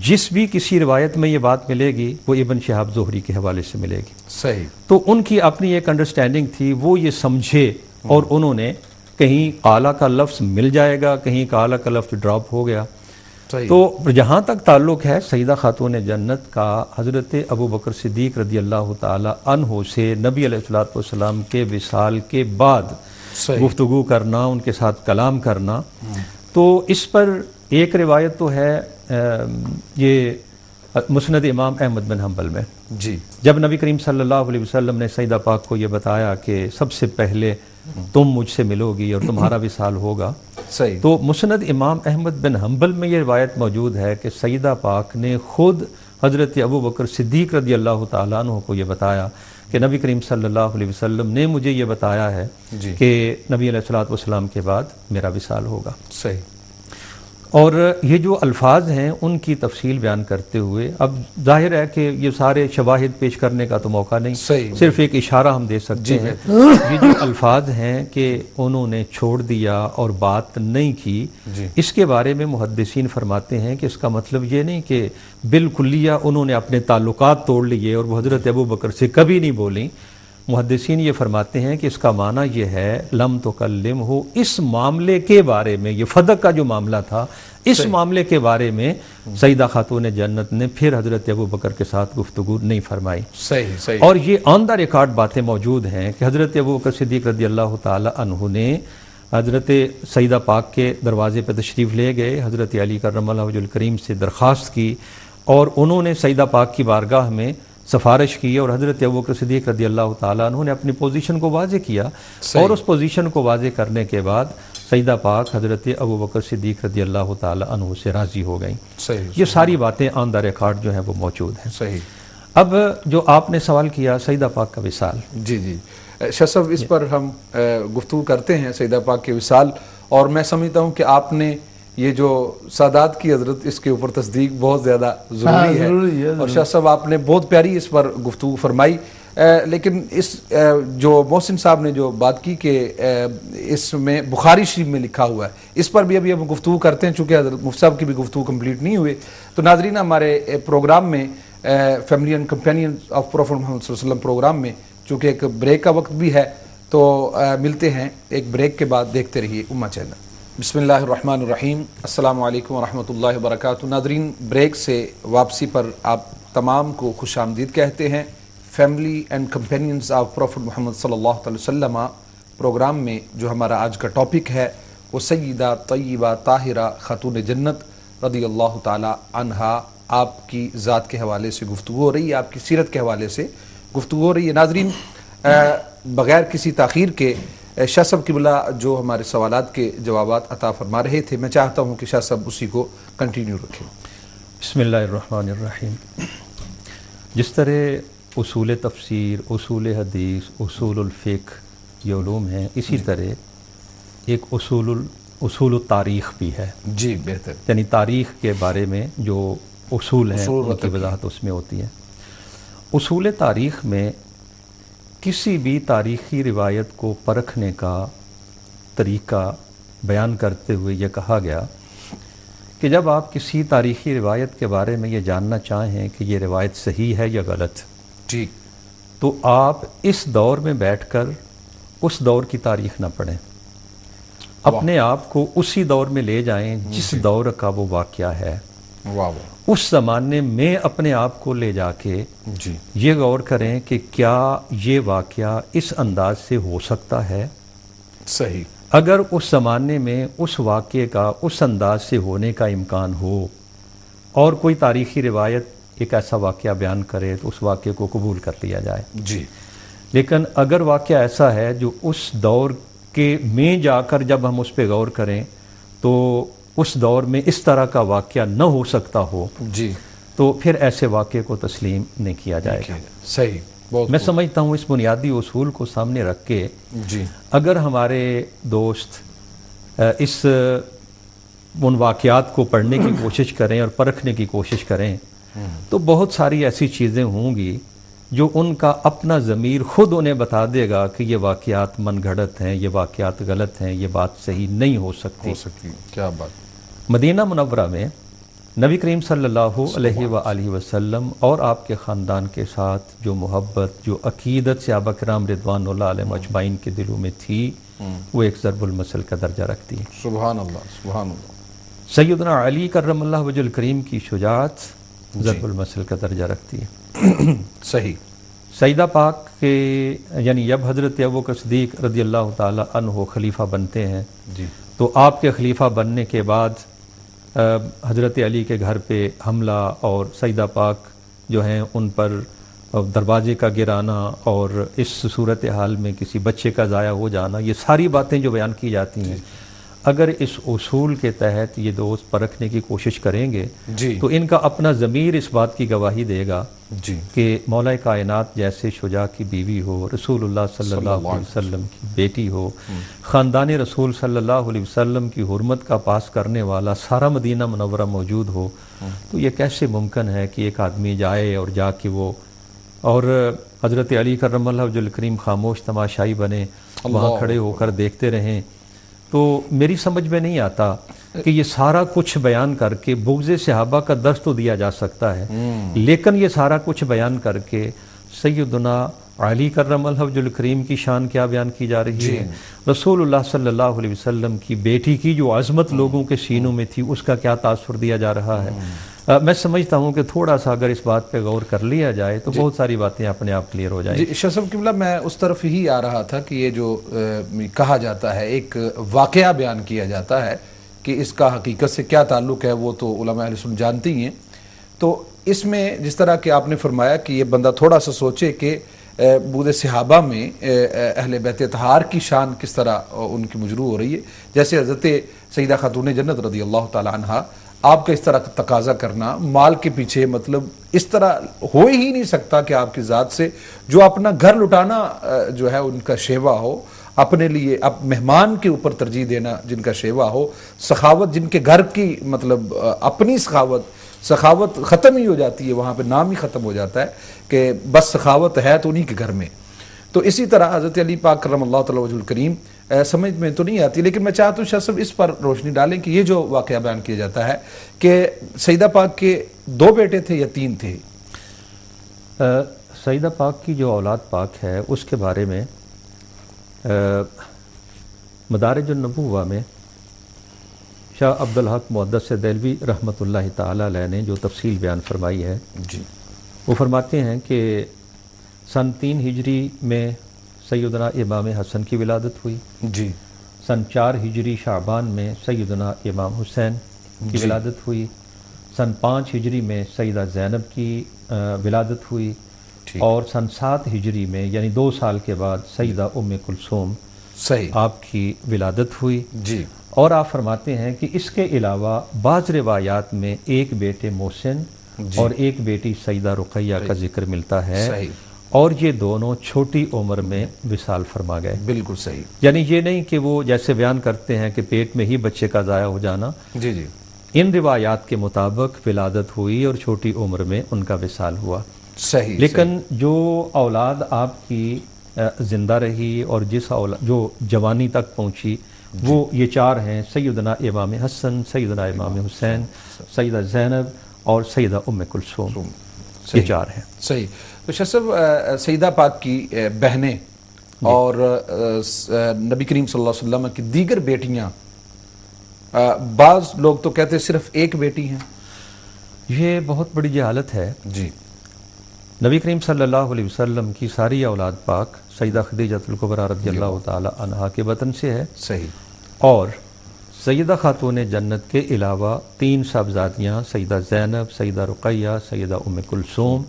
جس بھی کسی روایت میں یہ بات ملے گی وہ ابن شہاب زہری کے حوالے سے ملے گی. صحیح. تو ان کی اپنی ایک انڈرسٹینڈنگ تھی, وہ یہ سمجھے اور انہوں نے کہیں قالا کا لفظ مل جائے گا, کہیں قالا کا لفظ ڈراپ ہو گیا, تو جہاں تک تعلق ہے سیدہ خاتون جنت کا حضرت ابو بکر صدیق رضی اللہ تعالی عنہ سے نبی علیہ الصلوۃ والسلام کے وصال کے بعد گفتگو کرنا، ان کے ساتھ کلام کرنا، تو اس پر ایک روایت تو ہے یہ مسند امام احمد بن حنبل میں، جب نبی کریم صلی اللہ علیہ وسلم نے سیدہ پاک کو یہ بتایا کہ سب سے پہلے تم مجھ سے ملو گی اور تمہارا وصال ہوگا، تو مسند امام احمد بن حنبل میں یہ روایت موجود ہے کہ سیدہ پاک نے خود حضرت ابو بکر صدیق رضی اللہ تعالیٰ عنہ کو یہ بتایا کہ نبی کریم صلی اللہ علیہ وسلم نے مجھے یہ بتایا ہے کہ نبی علیہ الصلوۃ والسلام کے بعد میرا وصال ہوگا۔ اور یہ جو الفاظ ہیں ان کی تفصیل بیان کرتے ہوئے، اب ظاہر ہے کہ یہ سارے شواہد پیش کرنے کا تو موقع نہیں، صرف ایک اشارہ ہم دے سکتے ہیں۔ یہ جو الفاظ ہیں کہ انہوں نے چھوڑ دیا اور بات نہیں کی، اس کے بارے میں محدثین فرماتے ہیں کہ اس کا مطلب یہ نہیں کہ بالکلیہ انہوں نے اپنے تعلقات توڑ لیے اور وہ حضرت ابو بکر سے کبھی نہیں بولیں۔ محدثین یہ فرماتے ہیں کہ اس کا معنی یہ ہے لم تکلم ہو، اس معاملے کے بارے میں، یہ فدق کا جو معاملہ تھا، اس معاملے کے بارے میں سیدہ خاتون جنت نے پھر حضرت ابو بکر کے ساتھ گفتگو نہیں فرمائی۔ اور یہ آن دا ریکارڈ باتیں موجود ہیں کہ حضرت ابو بکر صدیق رضی اللہ تعالی عنہ نے حضرت سیدہ پاک کے دروازے پہ تشریف لے گئے، حضرت علی کرم اللہ وجہ الکریم سے درخواست کی اور انہوں نے سیدہ پاک کی بارگاہ میں سفارش کی اور حضرت ابوبکر صدیق رضی اللہ تعالیٰ عنہ نے اپنی پوزیشن کو واضح کیا، اور اس پوزیشن کو واضح کرنے کے بعد سیدہ پاک حضرت ابوبکر صدیق رضی اللہ تعالیٰ عنہ سے راضی ہو گئیں۔ یہ ساری باتیں آن دا ریکارڈ جو ہیں وہ موجود ہیں۔ اب جو آپ نے سوال کیا سیدہ پاک کا وصال، شاہ صاحب اس پر ہم گفتگو کرتے ہیں سیدہ پاک کے وصال، اور میں سمجھتا ہوں کہ آپ نے یہ جو سادات کی حضرت اس کے اوپر تصدیق بہت زیادہ ضروری ہے، اور شاہ صاحب آپ نے بہت پیاری اس پر گفتگو فرمائی۔ لیکن اس جو محسن صاحب نے جو بات کی کہ اس میں بخاری شریف میں لکھا ہوا ہے، اس پر بھی ابھی ہم گفتگو کرتے ہیں، چونکہ حضرت مفتی صاحب کی بھی گفتگو کمپلیٹ نہیں ہوئے۔ تو ناظرین، ہمارے پروگرام میں family and companion of prophet Muhammad صلی اللہ علیہ وسلم پروگرام میں چونکہ ایک بریک کا وقت بھی ہے، تو ملتے ہیں ایک بریک کے بعد، دیکھتے رہیے امہ چینل۔ بسم اللہ الرحمن الرحیم، السلام علیکم ورحمۃ اللہ وبرکاتہ۔ ناظرین، بریک سے واپسی پر آپ تمام کو خوش آمدید کہتے ہیں۔ Family and companions of prophet Muhammad صلی اللہ علیہ وسلم پروگرام میں جو ہمارا آج کا ٹاپک ہے وہ سیدہ طیبہ طاہرہ خاتون جنت رضی اللہ تعالی عنہا، آپ کی ذات کے حوالے سے گفتگو ہو رہی ہے، آپ کی سیرت کے حوالے سے گفتگو ہو رہی ہے۔ ناظرین، بغیر کسی تاخیر کے شاہ صاحب قبلہ جو ہمارے سوالات کے جوابات عطا فرما رہے تھے، میں چاہتا ہوں کہ شاہ صاحب اسی کو کنٹینیو رکھیں۔ بسم اللہ الرحمن الرحیم۔ جس طرح اصول تفسیر، اصول حدیث، اصول الفقہ یہ علوم ہیں، اسی طرح ایک اصول التاریخ بھی ہے۔ جی بہتر، یعنی تاریخ کے بارے میں جو اصول ہیں ان کی وضاحت اس میں ہوتی ہے۔ اصول تاریخ میں کسی بھی تاریخی روایت کو پرکھنے کا طریقہ بیان کرتے ہوئے یہ کہا گیا کہ جب آپ کسی تاریخی روایت کے بارے میں یہ جاننا چاہیں کہ یہ روایت صحیح ہے یا غلط، جی، تو آپ اس دور میں بیٹھ کر اس دور کی تاریخ نہ پڑھیں، اپنے آپ کو اسی دور میں لے جائیں جس دور کا وہ واقعہ ہے، اس زمانے میں اپنے آپ کو لے جا کے یہ غور کریں کہ کیا یہ واقعہ اس انداز سے ہو سکتا ہے صحیح۔ اگر اس زمانے میں اس واقعے کا اس انداز سے ہونے کا امکان ہو اور کوئی تاریخی روایت ایک ایسا واقعہ بیان کرے تو اس واقعے کو قبول کر لیا جائے۔ جی، لیکن اگر واقعہ ایسا ہے جو اس دور کے میں جا کر جب ہم اس پہ غور کریں تو اس دور میں اس طرح کا واقعہ نہ ہو سکتا ہو، جی، تو پھر ایسے واقعے کو تسلیم نہیں کیا جائے گا۔ صحیح، میں سمجھتا ہوں اس بنیادی اصول کو سامنے رکھ کے جی اگر ہمارے دوست ان واقعات کو پڑھنے کی کوشش کریں اور پرکھنے کی کوشش کریں تو بہت ساری ایسی چیزیں ہوں گی جو ان کا اپنا ضمیر خود انہیں بتا دے گا کہ یہ واقعات من گھڑت ہیں، یہ واقعات غلط ہیں، یہ بات صحیح نہیں ہو سکتی۔ کیا بات۔ مدینہ منورہ میں نبی کریم صلی اللہ علیہ وآلہ وسلم اور آپ کے خاندان کے ساتھ جو محبت، جو عقیدت صحابہ کرام رضوان اللہ علیہم اجمعین کے دلوں میں تھی، وہ ایک ضرب المثل کا درجہ رکھتی ہے۔ سبحان اللہ، سبحان اللہ۔ سیدنا علی کرم اللہ وجہ الکریم کی شجاعت ضرب المثل کا درجہ رکھتی ہے۔ صحیح۔ سیدہ پاک کے یعنی جب حضرت ابوبکر صدیق رضی اللہ تعالی عنہ خلیفہ بنتے ہیں جی، تو آپ کے خلیفہ بننے کے بعد حضرت علی کے گھر پہ حملہ اور سیدہ پاک جو ہیں ان پر دروازے کا گرانا اور اس صورتحال میں کسی بچے کا ضائع ہو جانا، یہ ساری باتیں جو بیان کی جاتی ہیں، اگر اس اصول کے تحت یہ دوست پرکھنے کی کوشش کریں گے جی، تو ان کا اپنا ضمیر اس بات کی گواہی دے گا جی، کہ مولا کائنات جیسے شجاع کی بیوی ہو، رسول اللہ صلی اللہ علیہ وسلم کی بیٹی ہو، خاندان رسول صلی اللہ علیہ وسلم کی حرمت کا پاس کرنے والا سارا مدینہ منورہ موجود ہو، تو یہ کیسے ممکن ہے کہ ایک آدمی جائے اور جا کے وہ اور حضرت علی کرم اللہ وجہ الکریم خاموش تماشائی بنے، وہاں کھڑے ہو کر دیکھتے رہیں۔ تو میری سمجھ میں نہیں آتا کہ یہ سارا کچھ بیان کر کے بغض صحابہ کا درس تو دیا جا سکتا ہے، لیکن یہ سارا کچھ بیان کر کے سیدنا علی کرم اللہ وجہ الکریم کی شان کیا بیان کی جا رہی ہے، رسول اللہ صلی اللہ علیہ وسلم کی بیٹی کی جو عظمت لوگوں کے سینوں میں تھی اس کا کیا تاثر دیا جا رہا ہے۔ میں سمجھتا ہوں کہ تھوڑا سا اگر اس بات پہ غور کر لیا جائے تو بہت ساری باتیں اپنے آپ کلیئر ہو جائیں۔ جی شاہ صاحب قبلہ، میں اس طرف ہی آ رہا تھا کہ یہ جو کہا جاتا ہے، ایک واقعہ بیان کیا جاتا ہے کہ اس کا حقیقت سے کیا تعلق ہے وہ تو علماء اہل سنت جانتی ہیں، تو اس میں جس طرح کہ آپ نے فرمایا کہ یہ بندہ تھوڑا سا سوچے کہ بغض صحابہ میں اہل بیت اطہار کی شان کس طرح ان کی مجروح ہو رہی ہے، جیسے حضرت سیدہ خاتون جنت رضی اللہ تعالی عنہا، آپ کا اس طرح تقاضا کرنا مال کے پیچھے، مطلب اس طرح ہو ہی نہیں سکتا کہ آپ کی ذات سے جو اپنا گھر لٹانا جو ہے ان کا شیوا ہو، اپنے لیے مہمان کے اوپر ترجیح دینا جن کا شیوا ہو، سخاوت جن کے گھر کی مطلب اپنی سخاوت ختم ہی ہو جاتی ہے، وہاں پہ نام ہی ختم ہو جاتا ہے کہ بس سخاوت ہے تو انہی کے گھر میں۔ تو اسی طرح حضرت علی پاک کرم اللہ تعالی وجہ الکریم سمجھ میں تو نہیں آتی، لیکن میں چاہتا ہوں شاہ صاحب اس پر روشنی ڈالیں کہ یہ جو واقعہ بیان کیا جاتا ہے کہ سیدہ پاک کے 2 بیٹے تھے یا 3 تھے؟ سیدہ پاک کی جو اولاد پاک ہے اس کے بارے میں مدارج النبوہ میں شاہ عبدالحق محدث دہلوی رحمۃ اللہ تعالی علیہ نے جو تفصیل بیان فرمائی ہے، جی، وہ فرماتے ہیں کہ سن 3 ہجری میں سیدنا امام حسن کی ولادت ہوئی، جی، سن 4 ہجری شعبان میں سیدنا امام حسین کی ولادت ہوئی، سن 5 ہجری میں سیدہ زینب کی ولادت ہوئی، اور سن 7 ہجری میں یعنی 2 سال کے بعد سیدہ ام کلثوم آپ کی ولادت ہوئی۔ جی، اور آپ فرماتے ہیں کہ اس کے علاوہ بعض روایات میں ایک بیٹے محسن اور ایک بیٹی سیدہ رقیہ کا ذکر ملتا ہے، اور یہ دونوں چھوٹی عمر میں وصال فرما گئے۔ بالکل صحیح، یعنی یہ نہیں کہ وہ جیسے بیان کرتے ہیں کہ پیٹ میں ہی بچے کا ضائع ہو جانا، جی جی، ان روایات کے مطابق ولادت ہوئی اور چھوٹی عمر میں ان کا وصال ہوا۔ صحیح، لیکن جو اولاد آپ کی زندہ رہی اور جو جوانی تک پہنچی وہ یہ 4 ہیں، سیدنا امام حسن، سیدنا امام حسین، سیدہ زینب اور سیدہ ام کلثوم، یہ 4 ہیں۔ صحیح۔ تو شاہ صاحب سیدہ پاک کی بہنیں اور نبی کریم صلی اللہ علیہ وسلم کی دیگر بیٹیاں، بعض لوگ تو کہتے ہیں صرف ایک بیٹی ہیں، یہ بہت بڑی جہالت ہے۔ جی، نبی کریم صلی اللہ علیہ وسلم کی ساری اولاد پاک سیدہ خدیجہ الکبریٰ رضی اللہ تعالی عنہا کے وطن سے ہے، صحیح، اور سیدہ خاتون جنت کے علاوہ 3 صاحبزادیاں سیدہ زینب، سیدہ رقیہ، سیدہ ام کلثوم،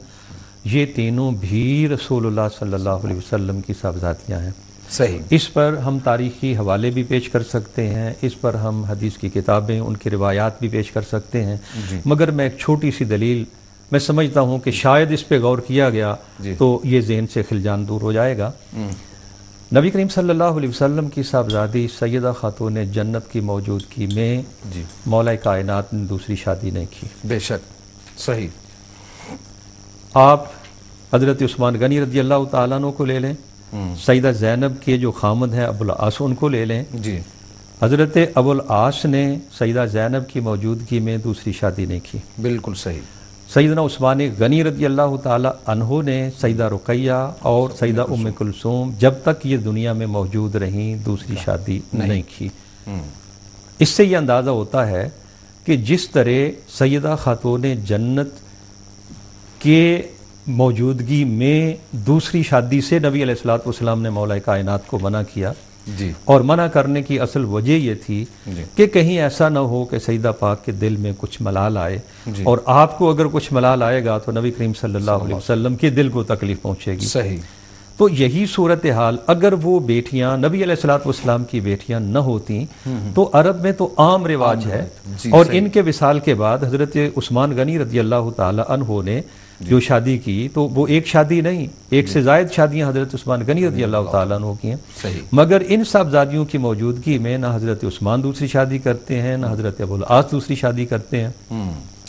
یہ تینوں بھی رسول اللہ صلی اللہ علیہ وسلم کی صاحبزادیاں ہیں۔ صحیح، اس پر ہم تاریخی حوالے بھی پیش کر سکتے ہیں، اس پر ہم حدیث کی کتابیں، ان کی روایات بھی پیش کر سکتے ہیں، مگر میں ایک چھوٹی سی دلیل میں سمجھتا ہوں کہ شاید اس پہ غور کیا گیا تو یہ ذہن سے خلجان دور ہو جائے گا۔ نبی کریم صلی اللہ علیہ وسلم کی صاحبزادی سیدہ خاتون جنت کی موجودگی میں مولا کائنات نے دوسری شادی نہیں کی۔ بے شک، صحیح۔ آپ حضرت عثمان غنی رضی اللہ تعالیٰ عنہ کو لے لیں، سیدہ زینب کے جو خامد ہیں ابو العاص ان کو لے لیں، جی، حضرت ابو العاص نے سیدہ زینب کی موجودگی میں دوسری شادی نہیں کی۔ بالکل صحیح۔ سیدنا عثمان غنی رضی اللہ تعالی عنہ نے سیدہ رقیہ اور سیدہ ام کلثوم جب تک یہ دنیا میں موجود رہیں دوسری شادی نہیں کی۔ اس سے یہ اندازہ ہوتا ہے کہ جس طرح سیدہ خاتون جنت کے موجودگی میں دوسری شادی سے نبی علیہ الصلوۃ والسلام نے مولا کائنات کو منع کیا، اور منع کرنے کی اصل وجہ یہ تھی کہ کہیں ایسا نہ ہو کہ سیدہ پاک کے دل میں کچھ ملال آئے، اور آپ کو اگر کچھ ملال آئے گا تو نبی کریم صلی اللہ علیہ وسلم کے دل کو تکلیف پہنچے گی۔ صحیح۔ تو یہی صورتحال اگر وہ بیٹیاں نبی علیہ الصلوۃ والسلام کی بیٹیاں نہ ہوتیں تو عرب میں تو عام رواج ہے، اور ان کے وصال کے بعد حضرت عثمان غنی رضی اللہ تعالی عنہ نے جو شادی کی تو وہ ایک شادی نہیں، ایک سے زائد شادیاں حضرت عثمان غنی رضی اللہ تعالیٰ عنہ کی ہیں، مگر ان صاحبزادیوں کی موجودگی میں نہ حضرت عثمان دوسری شادی کرتے ہیں، نہ حضرت ابو العاص دوسری شادی کرتے ہیں،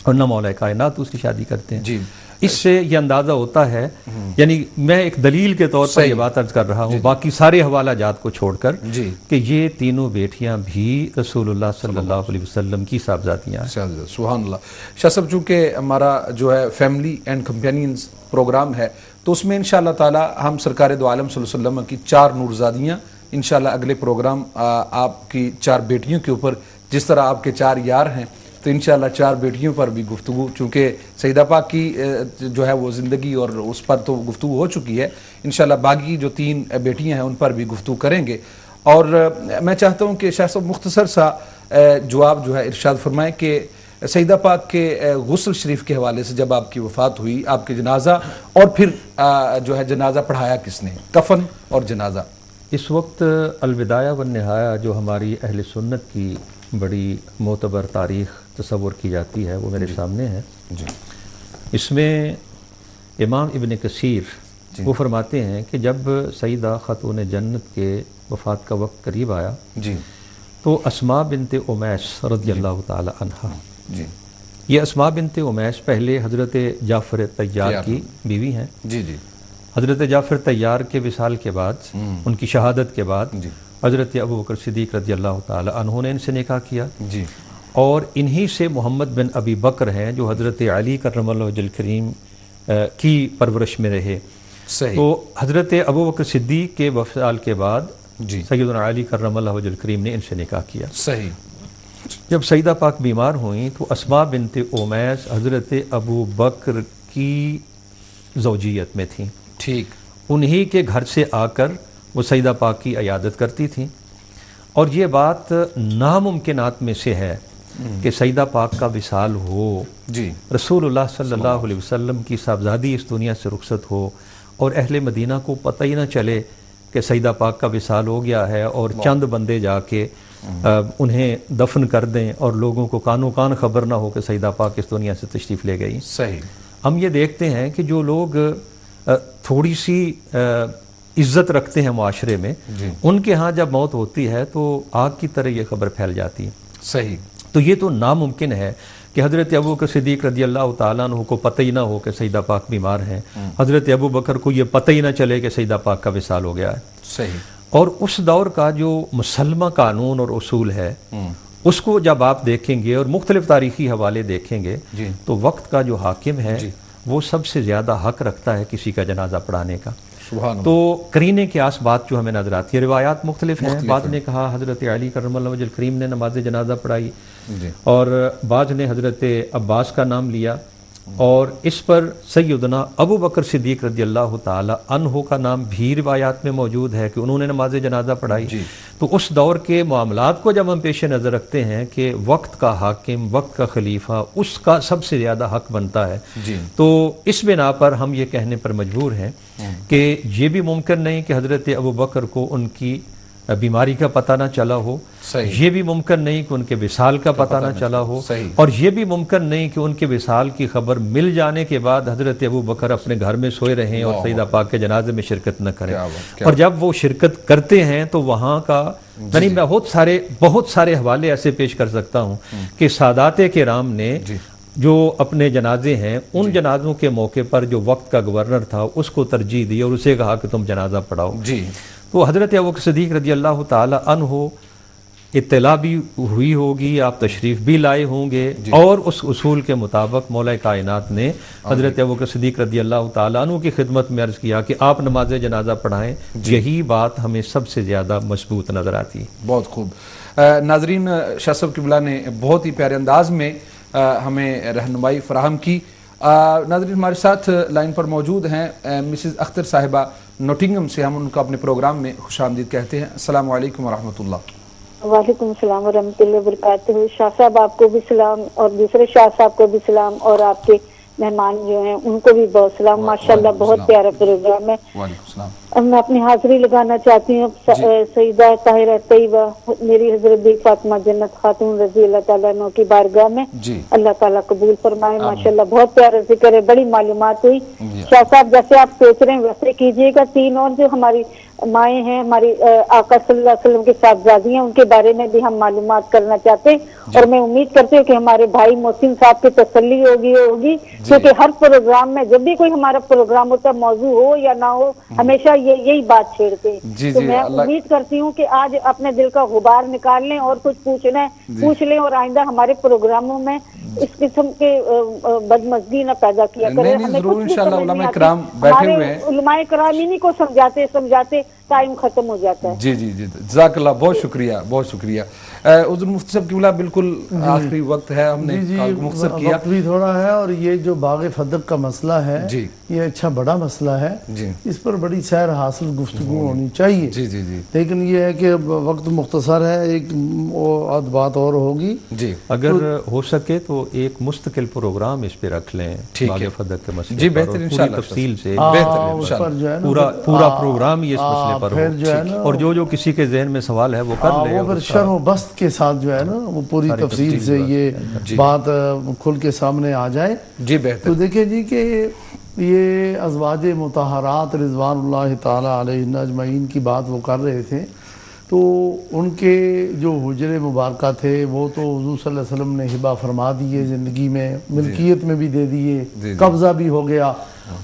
اور نہ مولا کائنات دوسری شادی کرتے ہیں۔ اس سے یہ اندازہ ہوتا ہے، یعنی میں ایک دلیل کے طور پر یہ بات عرض کر رہا ہوں باقی سارے حوالہ جات کو چھوڑ کر، کہ یہ تینوں بیٹیاں بھی رسول اللہ صلی اللہ علیہ وسلم کی صاحبزادیاں ہیں۔ سبحان اللہ۔ شاہ صاحب چونکہ ہمارا جو ہے فیملی اینڈ کمپینینز پروگرام ہے تو اس میں انشاءاللہ تعالی ہم سرکار دو عالم صلی اللہ علیہ وسلم کی 4 نورزادیاں انشاءاللہ اگلے پروگرام آپ کی 4 بیٹیوں کے اوپر، جس طرح آپ کے 4 یار ہیں تو انشاءاللہ 4 بیٹیوں پر بھی گفتگو، چونکہ سیدہ پاک کی جو ہے وہ زندگی اور اس پر تو گفتگو ہو چکی ہے، انشاءاللہ باقی جو 3 بیٹیاں ہیں ان پر بھی گفتگو کریں گے۔ اور میں چاہتا ہوں کہ شاہ صاحب مختصر سا جواب جو ہے ارشاد فرمائیں کہ سیدہ پاک کے غسل شریف کے حوالے سے جب آپ کی وفات ہوئی، آپ کے جنازہ اور پھر جو ہے جنازہ پڑھایا کس نے، کفن اور جنازہ؟ اس وقت الوداع والنہایہ جو ہماری اہل سنت کی بڑی معتبر تاریخ تصور کی جاتی ہے وہ میرے سامنے ہے۔ اس میں امام ابن کثیر وہ فرماتے ہیں کہ جب سیدہ خاتون جنت کے وفات کا وقت قریب آیا تو اسماء بنت امیس رضی اللہ تعالی عنہا، یہ اسماء بنت امیس پہلے حضرت جعفر طیار کی بیوی ہیں۔ حضرت جعفر طیار کے وصال کے بعد، ان کی شہادت کے بعد حضرت ابو بکر صدیق رضی اللہ تعالی عنہ نے ان سے نکاح کیا، اور انہی سے محمد بن ابی بکر ہیں جو حضرت علی کرم اللہ وجہ الکریم کی پرورش میں رہے۔ تو حضرت ابو بکر صدیق کے وصال کے بعد سیدنا علی کرم اللہ وجہ الکریم نے ان سے نکاح کیا۔ جب سیدہ پاک بیمار ہوئیں تو اسماء بنت امیس حضرت ابو بکر کی زوجیت میں تھیں، انہی کے گھر سے آ کر وہ سیدہ پاک کی عیادت کرتی تھیں، اور یہ بات ناممکنات میں سے ہے کہ سیدہ پاک کا وصال ہو، رسول اللہ صلی اللہ علیہ وسلم کی صاحبزادی اس دنیا سے رخصت ہو اور اہل مدینہ کو پتہ ہی نہ چلے کہ سیدہ پاک کا وصال ہو گیا ہے، اور چند بندے جا کے انہیں دفن کر دیں اور لوگوں کو کانوں کان خبر نہ ہو کہ سیدہ پاک اس دنیا سے تشریف لے گئی۔ ہم یہ دیکھتے ہیں کہ جو لوگ تھوڑی سی عزت رکھتے ہیں معاشرے میں، ان کے ہاں جب موت ہوتی ہے تو آگ کی طرح یہ خبر پھیل جاتی ہے۔ تو یہ تو ناممکن ہے کہ حضرت ابو بکر صدیق رضی اللہ تعالیٰ عنہ کو پتہ ہی نہ ہو کہ سیدہ پاک بیمار ہیں، حضرت ابو بکر کو یہ پتہ ہی نہ چلے کہ سیدہ پاک کا وصال ہو گیا ہے۔ اور اس دور کا جو مسلمہ قانون اور اصول ہے اس کو جب آپ دیکھیں گے اور مختلف تاریخی حوالے دیکھیں گے تو وقت کا جو حاکم ہے وہ سب سے زیادہ حق رکھتا ہے کسی کا جنازہ پڑھانے کا۔ تو کرینے کے آس بات جو ہمیں نظر آتی ہے، روایات مختلف ہیں، بعض نے کہا حضرت علی کرم اللہ وجہ الکریم نے نماز جنازہ پڑھائی، اور بعض نے حضرت عباس کا نام لیا، اور اس پر سیدنا ابو بکر صدیق رضی اللہ تعالی عنہ کا نام بھی روایات میں موجود ہے کہ انہوں نے نماز جنازہ پڑھائی۔ تو اس دور کے معاملات کو جب ہم پیش نظر رکھتے ہیں کہ وقت کا حاکم، وقت کا خلیفہ، اس کا سب سے زیادہ حق بنتا ہے، تو اس بنا پر ہم یہ کہنے پر مجبور ہیں کہ یہ بھی ممکن نہیں کہ حضرت ابو بکر کو ان کی بیماری کا پتہ نہ چلا ہو، یہ بھی ممکن نہیں کہ ان کے وصال کا پتہ نہ چلا ہو، اور یہ بھی ممکن نہیں کہ ان کے وصال کی خبر مل جانے کے بعد حضرت ابو بکر اپنے گھر میں سوئے رہیں اور سیدہ پاک کے جنازے میں شرکت نہ کریں۔ اور جب وہ شرکت کرتے ہیں تو وہاں کا یعنی میں بہت سارے حوالے ایسے پیش کر سکتا ہوں کہ سادات کرام نے جو اپنے جنازے ہیں ان جنازوں کے موقع پر جو وقت کا گورنر تھا اس کو ترجیح دی اور اسے کہا کہ تم جنازہ پڑھاؤ۔ تو حضرت ابو بکر صدیق رضی اللہ تعالی عنہ اطلاع بھی ہوئی ہوگی، آپ تشریف بھی لائے ہوں گے، اور اس اصول کے مطابق مولا کائنات نے حضرت ابو بکر صدیق رضی اللہ تعالیٰ عنہ کی خدمت میں عرض کیا کہ آپ نماز جنازہ پڑھائیں۔ یہی بات ہمیں سب سے زیادہ مضبوط نظر آتی ہے۔ بہت خوب۔ ناظرین شاہ صاحب قبلہ نے بہت ہی پیارے انداز میں ہمیں رہنمائی فراہم کی. ناظرین ہمارے ساتھ لائن پر موجود ہیں مسز اختر صاحبہ نوٹنگم سے. ہم ان کو اپنے پروگرام میں خوش آمدید کہتے ہیں. السلام علیکم ورحمۃ اللہ. وعلیکم السلام ورحمۃ اللہ وبرکاتہ. شاہ صاحب آپ کو بھی سلام اور دوسرے شاہ صاحب کو بھی سلام اور آپ کے مہمان جو ہیں ان کو بھی بہت سلام. ماشاءاللہ بہت پیارا پروگرام ہے. میں اپنی حاضری لگانا چاہتی ہوں سیدہ طاہرہ طیبہ میری حضرت بی فاطمہ جنت خاتون رضی اللہ تعالیٰ عنہ کی بارگاہ میں. اللہ تعالیٰ قبول فرمائے. ماشاءاللہ بہت پیارا ذکر ہے, بڑی معلومات ہوئی. شاہ صاحب جیسے آپ سوچ رہے ہیں ویسے کیجئے گا. 3 اور جو ہماری مائیں ہیں, ہماری آقا صلی اللہ علیہ وسلم کے صاحبزادی ہیں, ان کے بارے میں بھی ہم معلومات کرنا چاہتے ہیں. اور میں امید کرتی ہوں کہ ہمارے بھائی محسن صاحب کی تسلی ہوگی کیونکہ ہر پروگرام میں جب بھی کوئی ہمارا پروگرام ہوتا ہے موضوع ہو یا نہ ہو ہمیشہ یہی بات چھیڑتے ہیں. تو میں امید کرتی ہوں کہ آج اپنے دل کا غبار نکال لیں اور کچھ پوچھنا ہے پوچھ لیں اور آئندہ ہمارے پروگراموں میں اس قسم کے بدمزگی نہ پیدا کیا کریں. ہمیں کچھ علماء کرام بیٹھے ہوئے ہیں, علماء کرام انہی کو سمجھاتے ٹائم ختم ہو جاتا ہے. جی جزاک اللہ, بہت شکریہ بہت شکریہ. حضور مفتی صاحب قبلہ بالکل آخری وقت ہے, ہم نے مختصر کیا, وقت بھی تھوڑا ہے. اور یہ جو باغ فدق کا مسئلہ ہے یہ اچھا بڑا مسئلہ ہے, اس پر بڑی سیر حاصل گفتگو ہونی چاہیے. لیکن یہ ہے کہ وقت مختصر ہے, ایک بات اور ہوگی. اگر ہو سکے تو ایک مستقل پروگرام اس پہ رکھ لیں باغ فدق کے مسئلے پر, پوری تفصیل سے پورا پروگرام ہی اس مسئلے پر ہو, اور جو کسی کے ذہن میں سوال ہے وہ کر لے. وہ شرح و بسط کے ساتھ جو ہے نا وہ پوری تفصیل سے یہ بات کھل کے سامنے آ جائے. تو دیکھیں جی کہ یہ ازواج مطہرات رضوان اللہ تعالی علیہن اجمعین کی بات وہ کر رہے تھے, تو ان کے جو حجرے مبارکہ تھے وہ تو حضور صلی اللہ علیہ وسلم نے ہبہ فرما دیے, زندگی میں ملکیت میں بھی دے دیے, قبضہ بھی ہو گیا.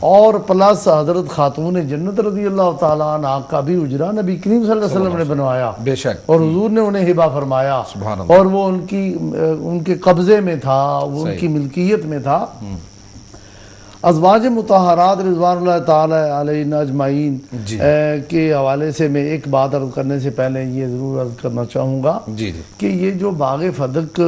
اور پلس حضرت خاتون جنت رضی اللہ تعالیٰ عنہ کا بھی حجرہ نبی کریم صلی اللہ علیہ وسلم نے بنوایا, بے شک, اور حضور نے انہیں ہبہ فرمایا, اور وہ ان کے قبضے میں تھا, وہ ان کی ملکیت میں تھا. ازواج مطہرات رضوان اللہ تعالی علیہن اجمعین کے حوالے سے میں ایک بات عرض کرنے سے پہلے یہ ضرور عرض کرنا چاہوں گا کہ یہ جو باغ فدق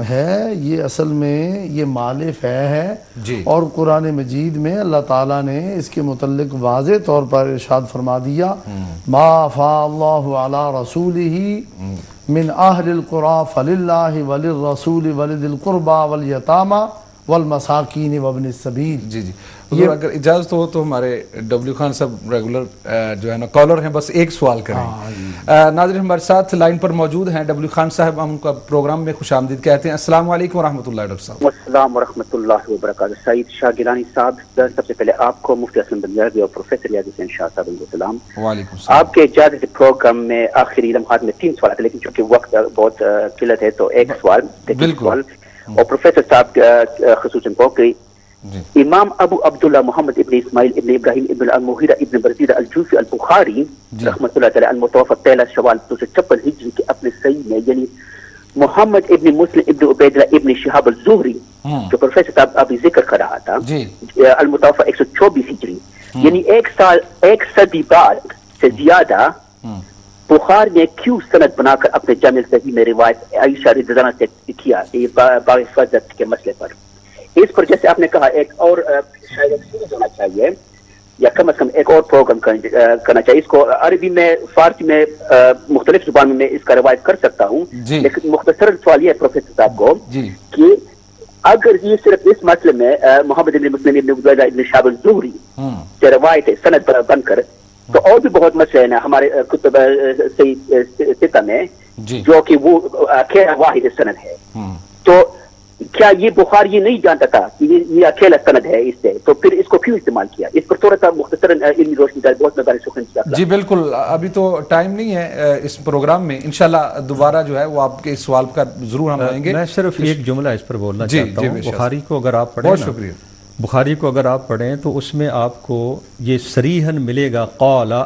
ہے یہ اصل میں یہ مال فہ ہے, اور قرآن مجید میں اللہ تعالیٰ نے اس کے متعلق واضح طور پر ارشاد فرما دیا, ما افاء اللہ علی رسولہ من اہل القرى فللہ وللرسول ولذی القربى والیتامى والمساکین وابن السبیل. حضور اگر اجازت ہو تو ہمارے ڈبلیو خان صاحب ریگولر جو ہے نا کالر ہیں, بس ایک سوال کریں. ناظرین ہمارے ساتھ لائن پر موجود ہیں ڈبلیو خان صاحب, ہم ان کا پروگرام میں خوش آمدید کہتے ہیں. السلام علیکم ورحمۃ اللہ. ڈاکٹر صاحب السلام ورحمۃ اللہ وبرکاتہ. سعید شاہ گیلانی صاحب, سب سے پہلے آپ کو مفتی اسلم بنیادی اور پروفیسر ریاض حسین شاہ صاحب علیہ السلام. وعلیکم السلام. آپ کے اجازت پروگرام میں آخری لمحات میں 3 سوالات, لیکن چونکہ وقت بہت قلت ہے تو ایک سوال. بالکل. اور پروفیسر صاحب خصوصاً پوکری, امام ابو عبداللہ محمد ابن اسماعیل ابن ابراہیم ابن المغیرہ ابن برزیدہ الجوفی البخاری رحمۃ اللہ تعالی المتوفی 13 شوال 256 ہجری کے اپنے صحیح میں, یعنی محمد ابن مسلم ابن عبیدہ ابن شہاب الزہری جو پروفیسر صاحب ابھی ذکر کر رہا تھا, المتوفی 124 ہجری, یعنی ایک صدی بعد سے زیادہ بخار نے کیوں سند بنا کر اپنے جامع صحیح میں روایت عائشہ رضی اللہ عنہا سے کیا باغ فدق کے مسئلے پر. اس پر جیسے آپ نے کہا ایک اور شاید ایک سیریز ہونا چاہیے یا کم از کم ایک اور پروگرام کرنا چاہیے. اس کو عربی میں, فارسی میں, مختلف زبان میں اس کا روایت کر سکتا ہوں, لیکن مختصر سوال یہ ہے پروفیسر صاحب کو کہ اگر یہ صرف اس مسئلے میں محمد ابن مسلم ابن عبیدہ ابن شہاب الزہری سے روایت ہے سند بن کر, تو اور بھی بہت مسئلے ہیں ہمارے کتب ستہ میں جو کہ وہ اکیلا واحد سند ہے. تو کیا یہ بخار یہ نہیں جانتا تھا کہ یہ اکیلا سند ہے اس سے, تو پھر اس کو کیوں استعمال کیا؟ اس پر تھوڑا سا مختصر علمی روشنی ڈال, بہت مہربانی شکریہ. جی بالکل, ابھی تو ٹائم نہیں ہے اس پروگرام میں, انشاءاللہ دوبارہ جو ہے وہ آپ کے سوال کا ضرور ہم لیں گے. میں صرف ایک جملہ اس پر بولنا چاہتا ہوں. بخاری کو اگر آپ پڑھیں, بہت شکریہ, بخاری کو اگر آپ پڑھیں تو اس میں آپ کو یہ صریحاً ملے گا قالا,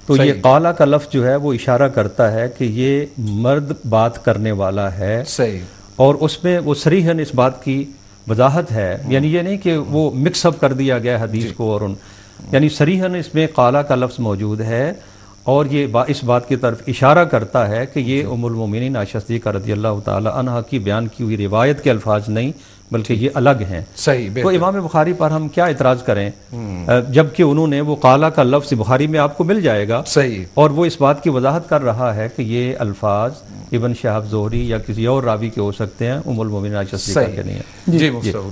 تو یہ قالا کا لفظ جو ہے وہ اشارہ کرتا ہے کہ یہ مرد بات کرنے والا ہے. صحیح. اور اس میں وہ صریحاً اس بات کی وضاحت ہے, یعنی یہ نہیں کہ وہ مکس اپ کر دیا گیا حدیث کو, اور یعنی صریحاً اس میں قالا کا لفظ موجود ہے. اور یہ اس بات کی طرف اشارہ کرتا ہے کہ یہ ام المومنین عائشہ صدیقہ رضی اللہ تعالی عنہا کی بیان کی ہوئی روایت کے الفاظ نہیں بلکہ یہ الگ ہیں. صحیح. تو امام بخاری پر ہم کیا اعتراض کریں جبکہ انہوں نے وہ قالا کا لفظ بخاری میں آپ کو مل جائے گا. صحیح. اور وہ اس بات کی وضاحت کر رہا ہے کہ یہ الفاظ ابن شہاب زہری یا کسی اور راوی کے ہو سکتے ہیں، ام المومنین عائشہ صدیقہ کے نہیں ہیں.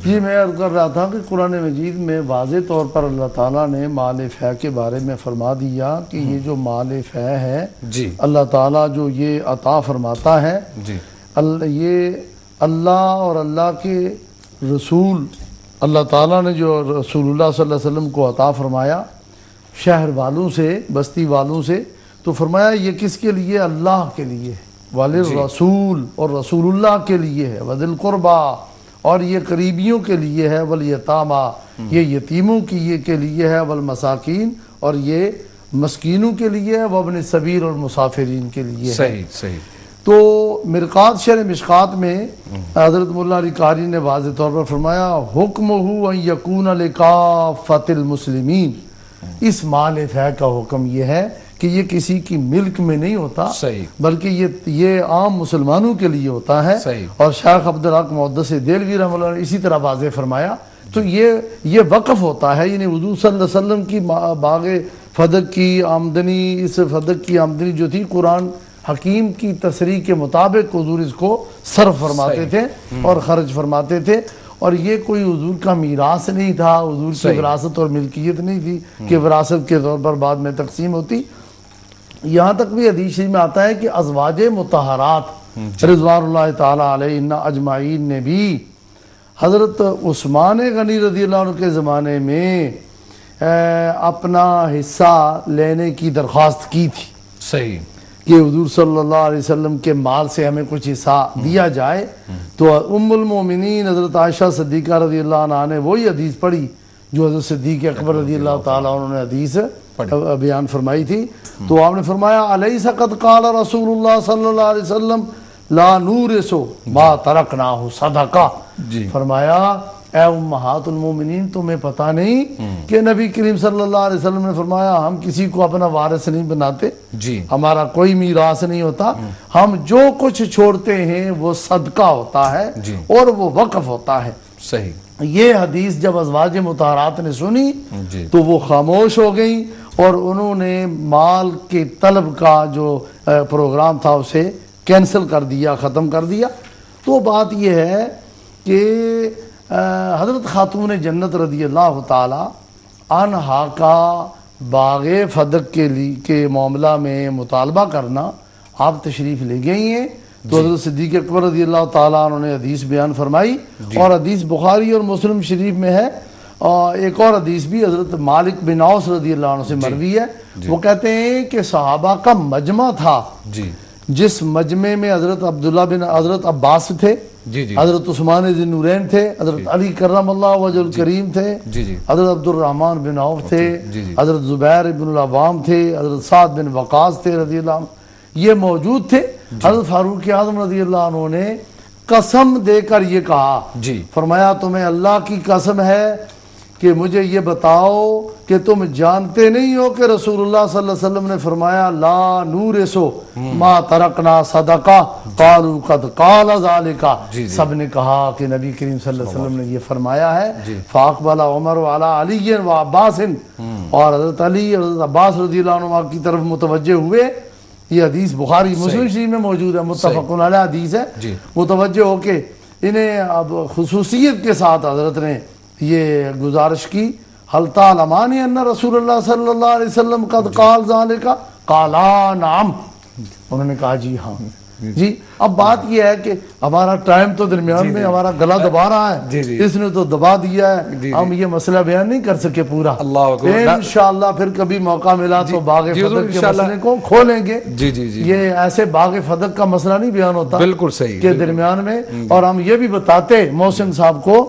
جی میں عرض کر رہا تھا کہ قرآن مجید میں واضح طور پر اللہ تعالیٰ نے مال فے کے بارے میں فرما دیا کہ یہ جو مال فے ہے اللہ تعالیٰ جو یہ عطا فرماتا ہے یہ اللہ اور اللہ کے رسول اللہ تعالیٰ نے جو رسول اللہ صلی اللہ علیہ وسلم کو عطا فرمایا شہر والوں سے بستی والوں سے، تو فرمایا یہ کس کے لیے؟ اللہ کے لیے، وَلِلرَّسُولِ اور رسول اللہ کے لیے ہے، وَذِي الْقُرْبَى اور یہ قریبیوں کے لیے ہے، وَالْيَتَامَى یہ یتیموں کے لیے ہے، وَالْمَسَاکِین اور یہ مسکینوں کے لیے ہے، وَابْنِ السَّبِيلِ اور مسافرین کے لیے ہے. صحیح. تو مرقات شرح مشکات میں حضرت مولا علی قاری نے واضح طور پر فرمایا حکمہ ان یکون لکافۃ المسلمین. اس مال فے کا حکم یہ ہے کہ یہ کسی کی ملک میں نہیں ہوتا بلکہ یہ عام مسلمانوں کے لیے ہوتا ہے. اور شیخ عبدالحق محدث دہلوی رحمہ اللہ نے اسی طرح واضح فرمایا. تو یہ وقف ہوتا ہے، یعنی حضور صلی اللہ علیہ وسلم کی باغ فدق کی آمدنی، اس فدق کی آمدنی جو تھی قرآن حکیم کی تصریح کے مطابق حضور اس کو صرف فرماتے تھے اور خرچ فرماتے تھے. اور یہ کوئی حضور کا میراث نہیں تھا، حضور کی وراثت اور ملکیت نہیں تھی کہ وراثت کے طور پر بعد میں تقسیم ہوتی. یہاں تک بھی حدیث شریف میں آتا ہے کہ ازواج مطہرات رضوان اللہ تعالی علیہن اجمعین نے بھی حضرت عثمان غنی رضی اللہ عنہ کے زمانے میں اپنا حصہ لینے کی درخواست کی تھی. صحیح. کہ حضور صلی اللہ علیہ وسلم کے مال سے ہمیں کچھ حصہ دیا جائے. تو ام المومنین حضرت عائشہ صدیقہ رضی اللہ عنہ نے وہی حدیث پڑھی جو حضرت صدیق اکبر رضی اللہ تعالیٰ عنہ نے حدیث بیان فرمائی تھی. تو آپ نے فرمایا الیس قد قال رسول اللہ صلی اللہ علیہ وسلم لا نورث ما ترکناہ صدقہ. فرمایا اے امہات المومنین تمہیں پتہ نہیں کہ نبی کریم صلی اللہ علیہ وسلم نے فرمایا ہم کسی کو اپنا وارث نہیں بناتے، ہمارا کوئی میراث نہیں ہوتا، ہم جو کچھ چھوڑتے ہیں وہ صدقہ ہوتا ہے اور وہ وقف ہوتا ہے. صحیح. یہ حدیث جب ازواج مطہرات نے سنی تو وہ خاموش ہو گئیں اور انہوں نے مال کے طلب کا جو پروگرام تھا اسے کینسل کر دیا، ختم کر دیا. تو بات یہ ہے کہ حضرت خاتون جنت رضی اللہ تعالی عنہا کا باغ فدق کے معاملہ میں مطالبہ کرنا آپ تشریف لے گئی ہیں. تو حضرت صدیق اکبر رضی اللہ تعالیٰ عنہ نے حدیث بیان فرمائی اور حدیث بخاری اور مسلم شریف میں ہے. ایک اور حدیث بھی حضرت مالک بن اوس رضی اللہ عنہ سے مروی ہے. وہ کہتے ہیں کہ صحابہ کا مجمع تھا جس مجمع میں حضرت عبداللہ بن حضرت عباس تھے، حضرت عثمان ذی النورین تھے، حضرت علی کرم اللہ وجہ الکریم تھے، حضرت عبد الرحمن بن عوف تھے، حضرت زبیر بن العوام تھے، حضرت سعد بن وقاص تھے رضی اللہ عنہ، یہ موجود تھے. حضرت فاروق اعظم رضی اللہ عنہ نے قسم دے کر یہ کہا، فرمایا تمہیں اللہ کی قسم ہے کہ مجھے یہ بتاؤ کہ تم جانتے نہیں ہو کہ رسول اللہ صلی اللہ علیہ وسلم نے فرمایا لا نورث ما ترکنا صدقہ قالوا قد قال ذالک. سب نے کہا کہ نبی کریم صلی اللہ علیہ وسلم نے یہ فرمایا ہے. فاقبل عمر وعلی علی و عباس اور حضرت علی اور حضرت عباس رضی اللہ عنہ کی طرف متوجہ ہوئے. یہ حدیث بخاری مسلم شریف میں موجود ہے، متفق علیہ حدیث ہے. متوجہ ہو کے انہیں اب خصوصیت کے ساتھ حضرت نے یہ گزارش کی حل تعلمان ان رسول اللہ صلی اللہ علیہ وسلم قد قال ذالک قالا نعم. انہوں نے کہا جی ہاں. جی اب بات یہ ہے کہ ہمارا ٹائم تو درمیان میں ہمارا گلا دبا رہا ہے، اس نے تو دبا دیا ہے، ہم یہ مسئلہ بیان نہیں کر سکے پورا. انشاءاللہ پھر کبھی موقع ملا تو باغ فدق کے مسئلے کو کھولیں گے. یہ ایسے باغ فدق کا مسئلہ نہیں بیان ہوتا بالکل صحیح کے درمیان میں. اور ہم یہ بھی بتاتے محسن صاحب کو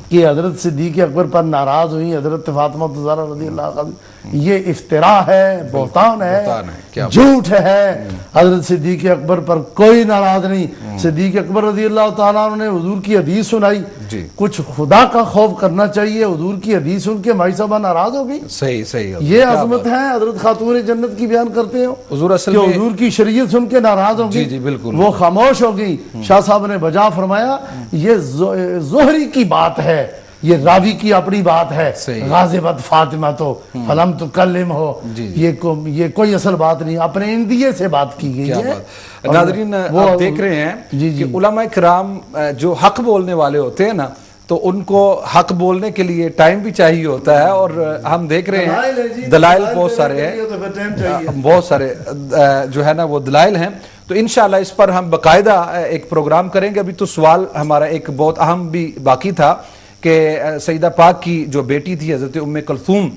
کہ حضرت صدیق اکبر پر ناراض ہوئی حضرت فاطمہ زہرا رضی اللہ عنہ، یہ افتراء ہے، بہتان ہے، جھوٹ ہے. حضرت صدیق اکبر پر کوئی ناراض نہیں. صدیق اکبر رضی اللہ تعالیٰ عنہ نے حضور کی حدیث سنائی کچھ خدا کا خوف کرنا چاہیے. حضور کی حدیث سن کے مائی صاحبہ ناراض ہو گئی. صحیح یہ عظمت ہے. حضرت خاتون جنت کی بیان کرتے ہو حضور اصل کہ حضور کی شریعت سن کے ناراض ہو گئی. جی بالکل وہ خاموش ہو گئی. شاہ صاحب نے بجا فرمایا یہ زہری کی بات ہے, یہ راوی کی اپنی بات ہے. غاضبت فاطمہ تو فلم تکلم ہو, یہ کوئی اصل بات نہیں, اپنے اندیے سے بات کی گئی ہے. ناظرین آپ دیکھ رہے ہیں کہ علماء کرام جو حق بولنے والے ہوتے ہیں نا, تو ان کو حق بولنے کے لیے ٹائم بھی چاہیے ہوتا ہے, اور ہم دیکھ رہے ہیں دلائل بہت سارے ہیں, بہت سارے جو ہے نا وہ دلائل ہیں. تو انشاءاللہ اس پر ہم باقاعدہ ایک پروگرام کریں گے. ابھی تو سوال ہمارا ایک بہت اہم بھی باقی تھا کہ سیدہ پاک کی جو بیٹی تھی حضرت ام کلثوم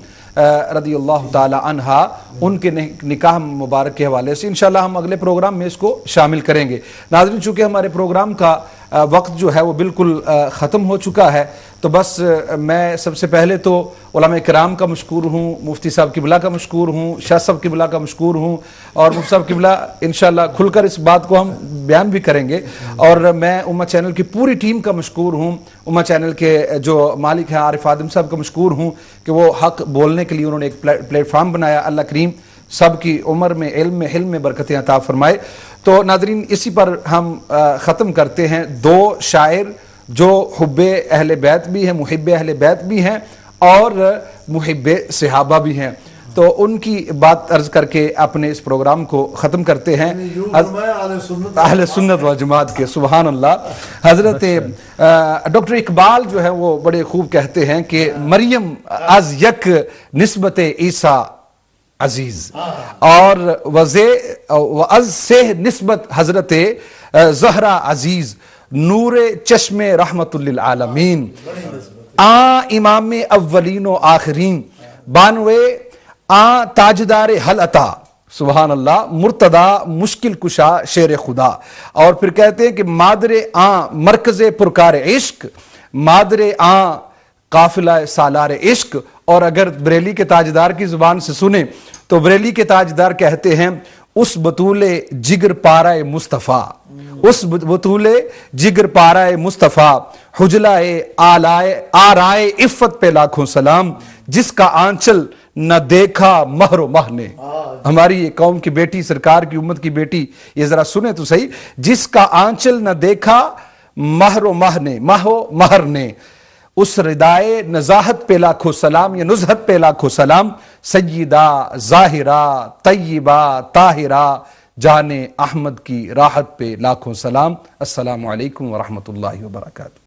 رضی اللہ تعالی عنہا, ان کے نکاح مبارک کے حوالے سے انشاءاللہ ہم اگلے پروگرام میں اس کو شامل کریں گے. ناظرین چونکہ ہمارے پروگرام کا وقت جو ہے وہ بالکل ختم ہو چکا ہے, تو بس میں سب سے پہلے تو علماء کرام کا مشکور ہوں, مفتی صاحب قبلہ کا مشکور ہوں, شاہ صاحب قبلہ کا مشکور ہوں, اور مفتی صاحب قبلہ انشاءاللہ کھل کر اس بات کو ہم بیان بھی کریں گے. اور میں امہ چینل کی پوری ٹیم کا مشکور ہوں, امہ چینل کے جو مالک ہیں عارف آدم صاحب کا مشکور ہوں کہ وہ حق بولنے کے لیے انہوں نے ایک پلیٹ فارم بنایا. اللہ کریم سب کی عمر میں, علم میں, حلم میں برکتیں عطا فرمائے. تو ناظرین اسی پر ہم ختم کرتے ہیں. دو شاعر جو حب اہل بیت بھی ہیں, محب اہل بیت بھی ہیں, اور محب صحابہ بھی ہیں, تو ان کی بات عرض کر کے اپنے اس پروگرام کو ختم کرتے ہیں. اہل سنت و جماعت کے سبحان اللہ. حضرت ڈاکٹر اقبال جو ہے وہ بڑے خوب کہتے ہیں کہ مریم از یک نسبت عیسیٰ عزیز, اور وز سے نسبت حضرت زہرا عزیز, نور چشم رحمت للعالمین, امام اولین و آخرین, بانوے تاجدار حل عطا, سبحان اللہ, مرتضی مشکل کشا شیر خدا. اور پھر کہتے ہیں کہ مادر مرکز پرکار عشق, مادر قافلہ سالار عشق. اور اگر بریلی کے تاجدار کی زبان سے سنیں تو بریلی کے تاجدار کہتے ہیں اس بطول جگر پارہ مصطفیٰ, اس بطول جگر پارہ مصطفیٰ, حجلہ آرائے عفت پہ لاکھوں سلام, جس کا آنچل نہ دیکھا مہر و مہ نے. ہماری یہ قوم کی بیٹی, سرکار کی امت کی بیٹی, یہ ذرا سنیں تو صحیح, جس کا آنچل نہ دیکھا مہر و مہ نے, مہ و مہر نے, اس ردائے نزاہت پہ لاکھوں سلام یا نزہت پہ لاکھوں سلام, سیدہ ظاہرہ طیبہ طاہرہ جان احمد کی راحت پہ لاکھوں سلام. السلام علیکم ورحمۃ اللہ وبرکاتہ.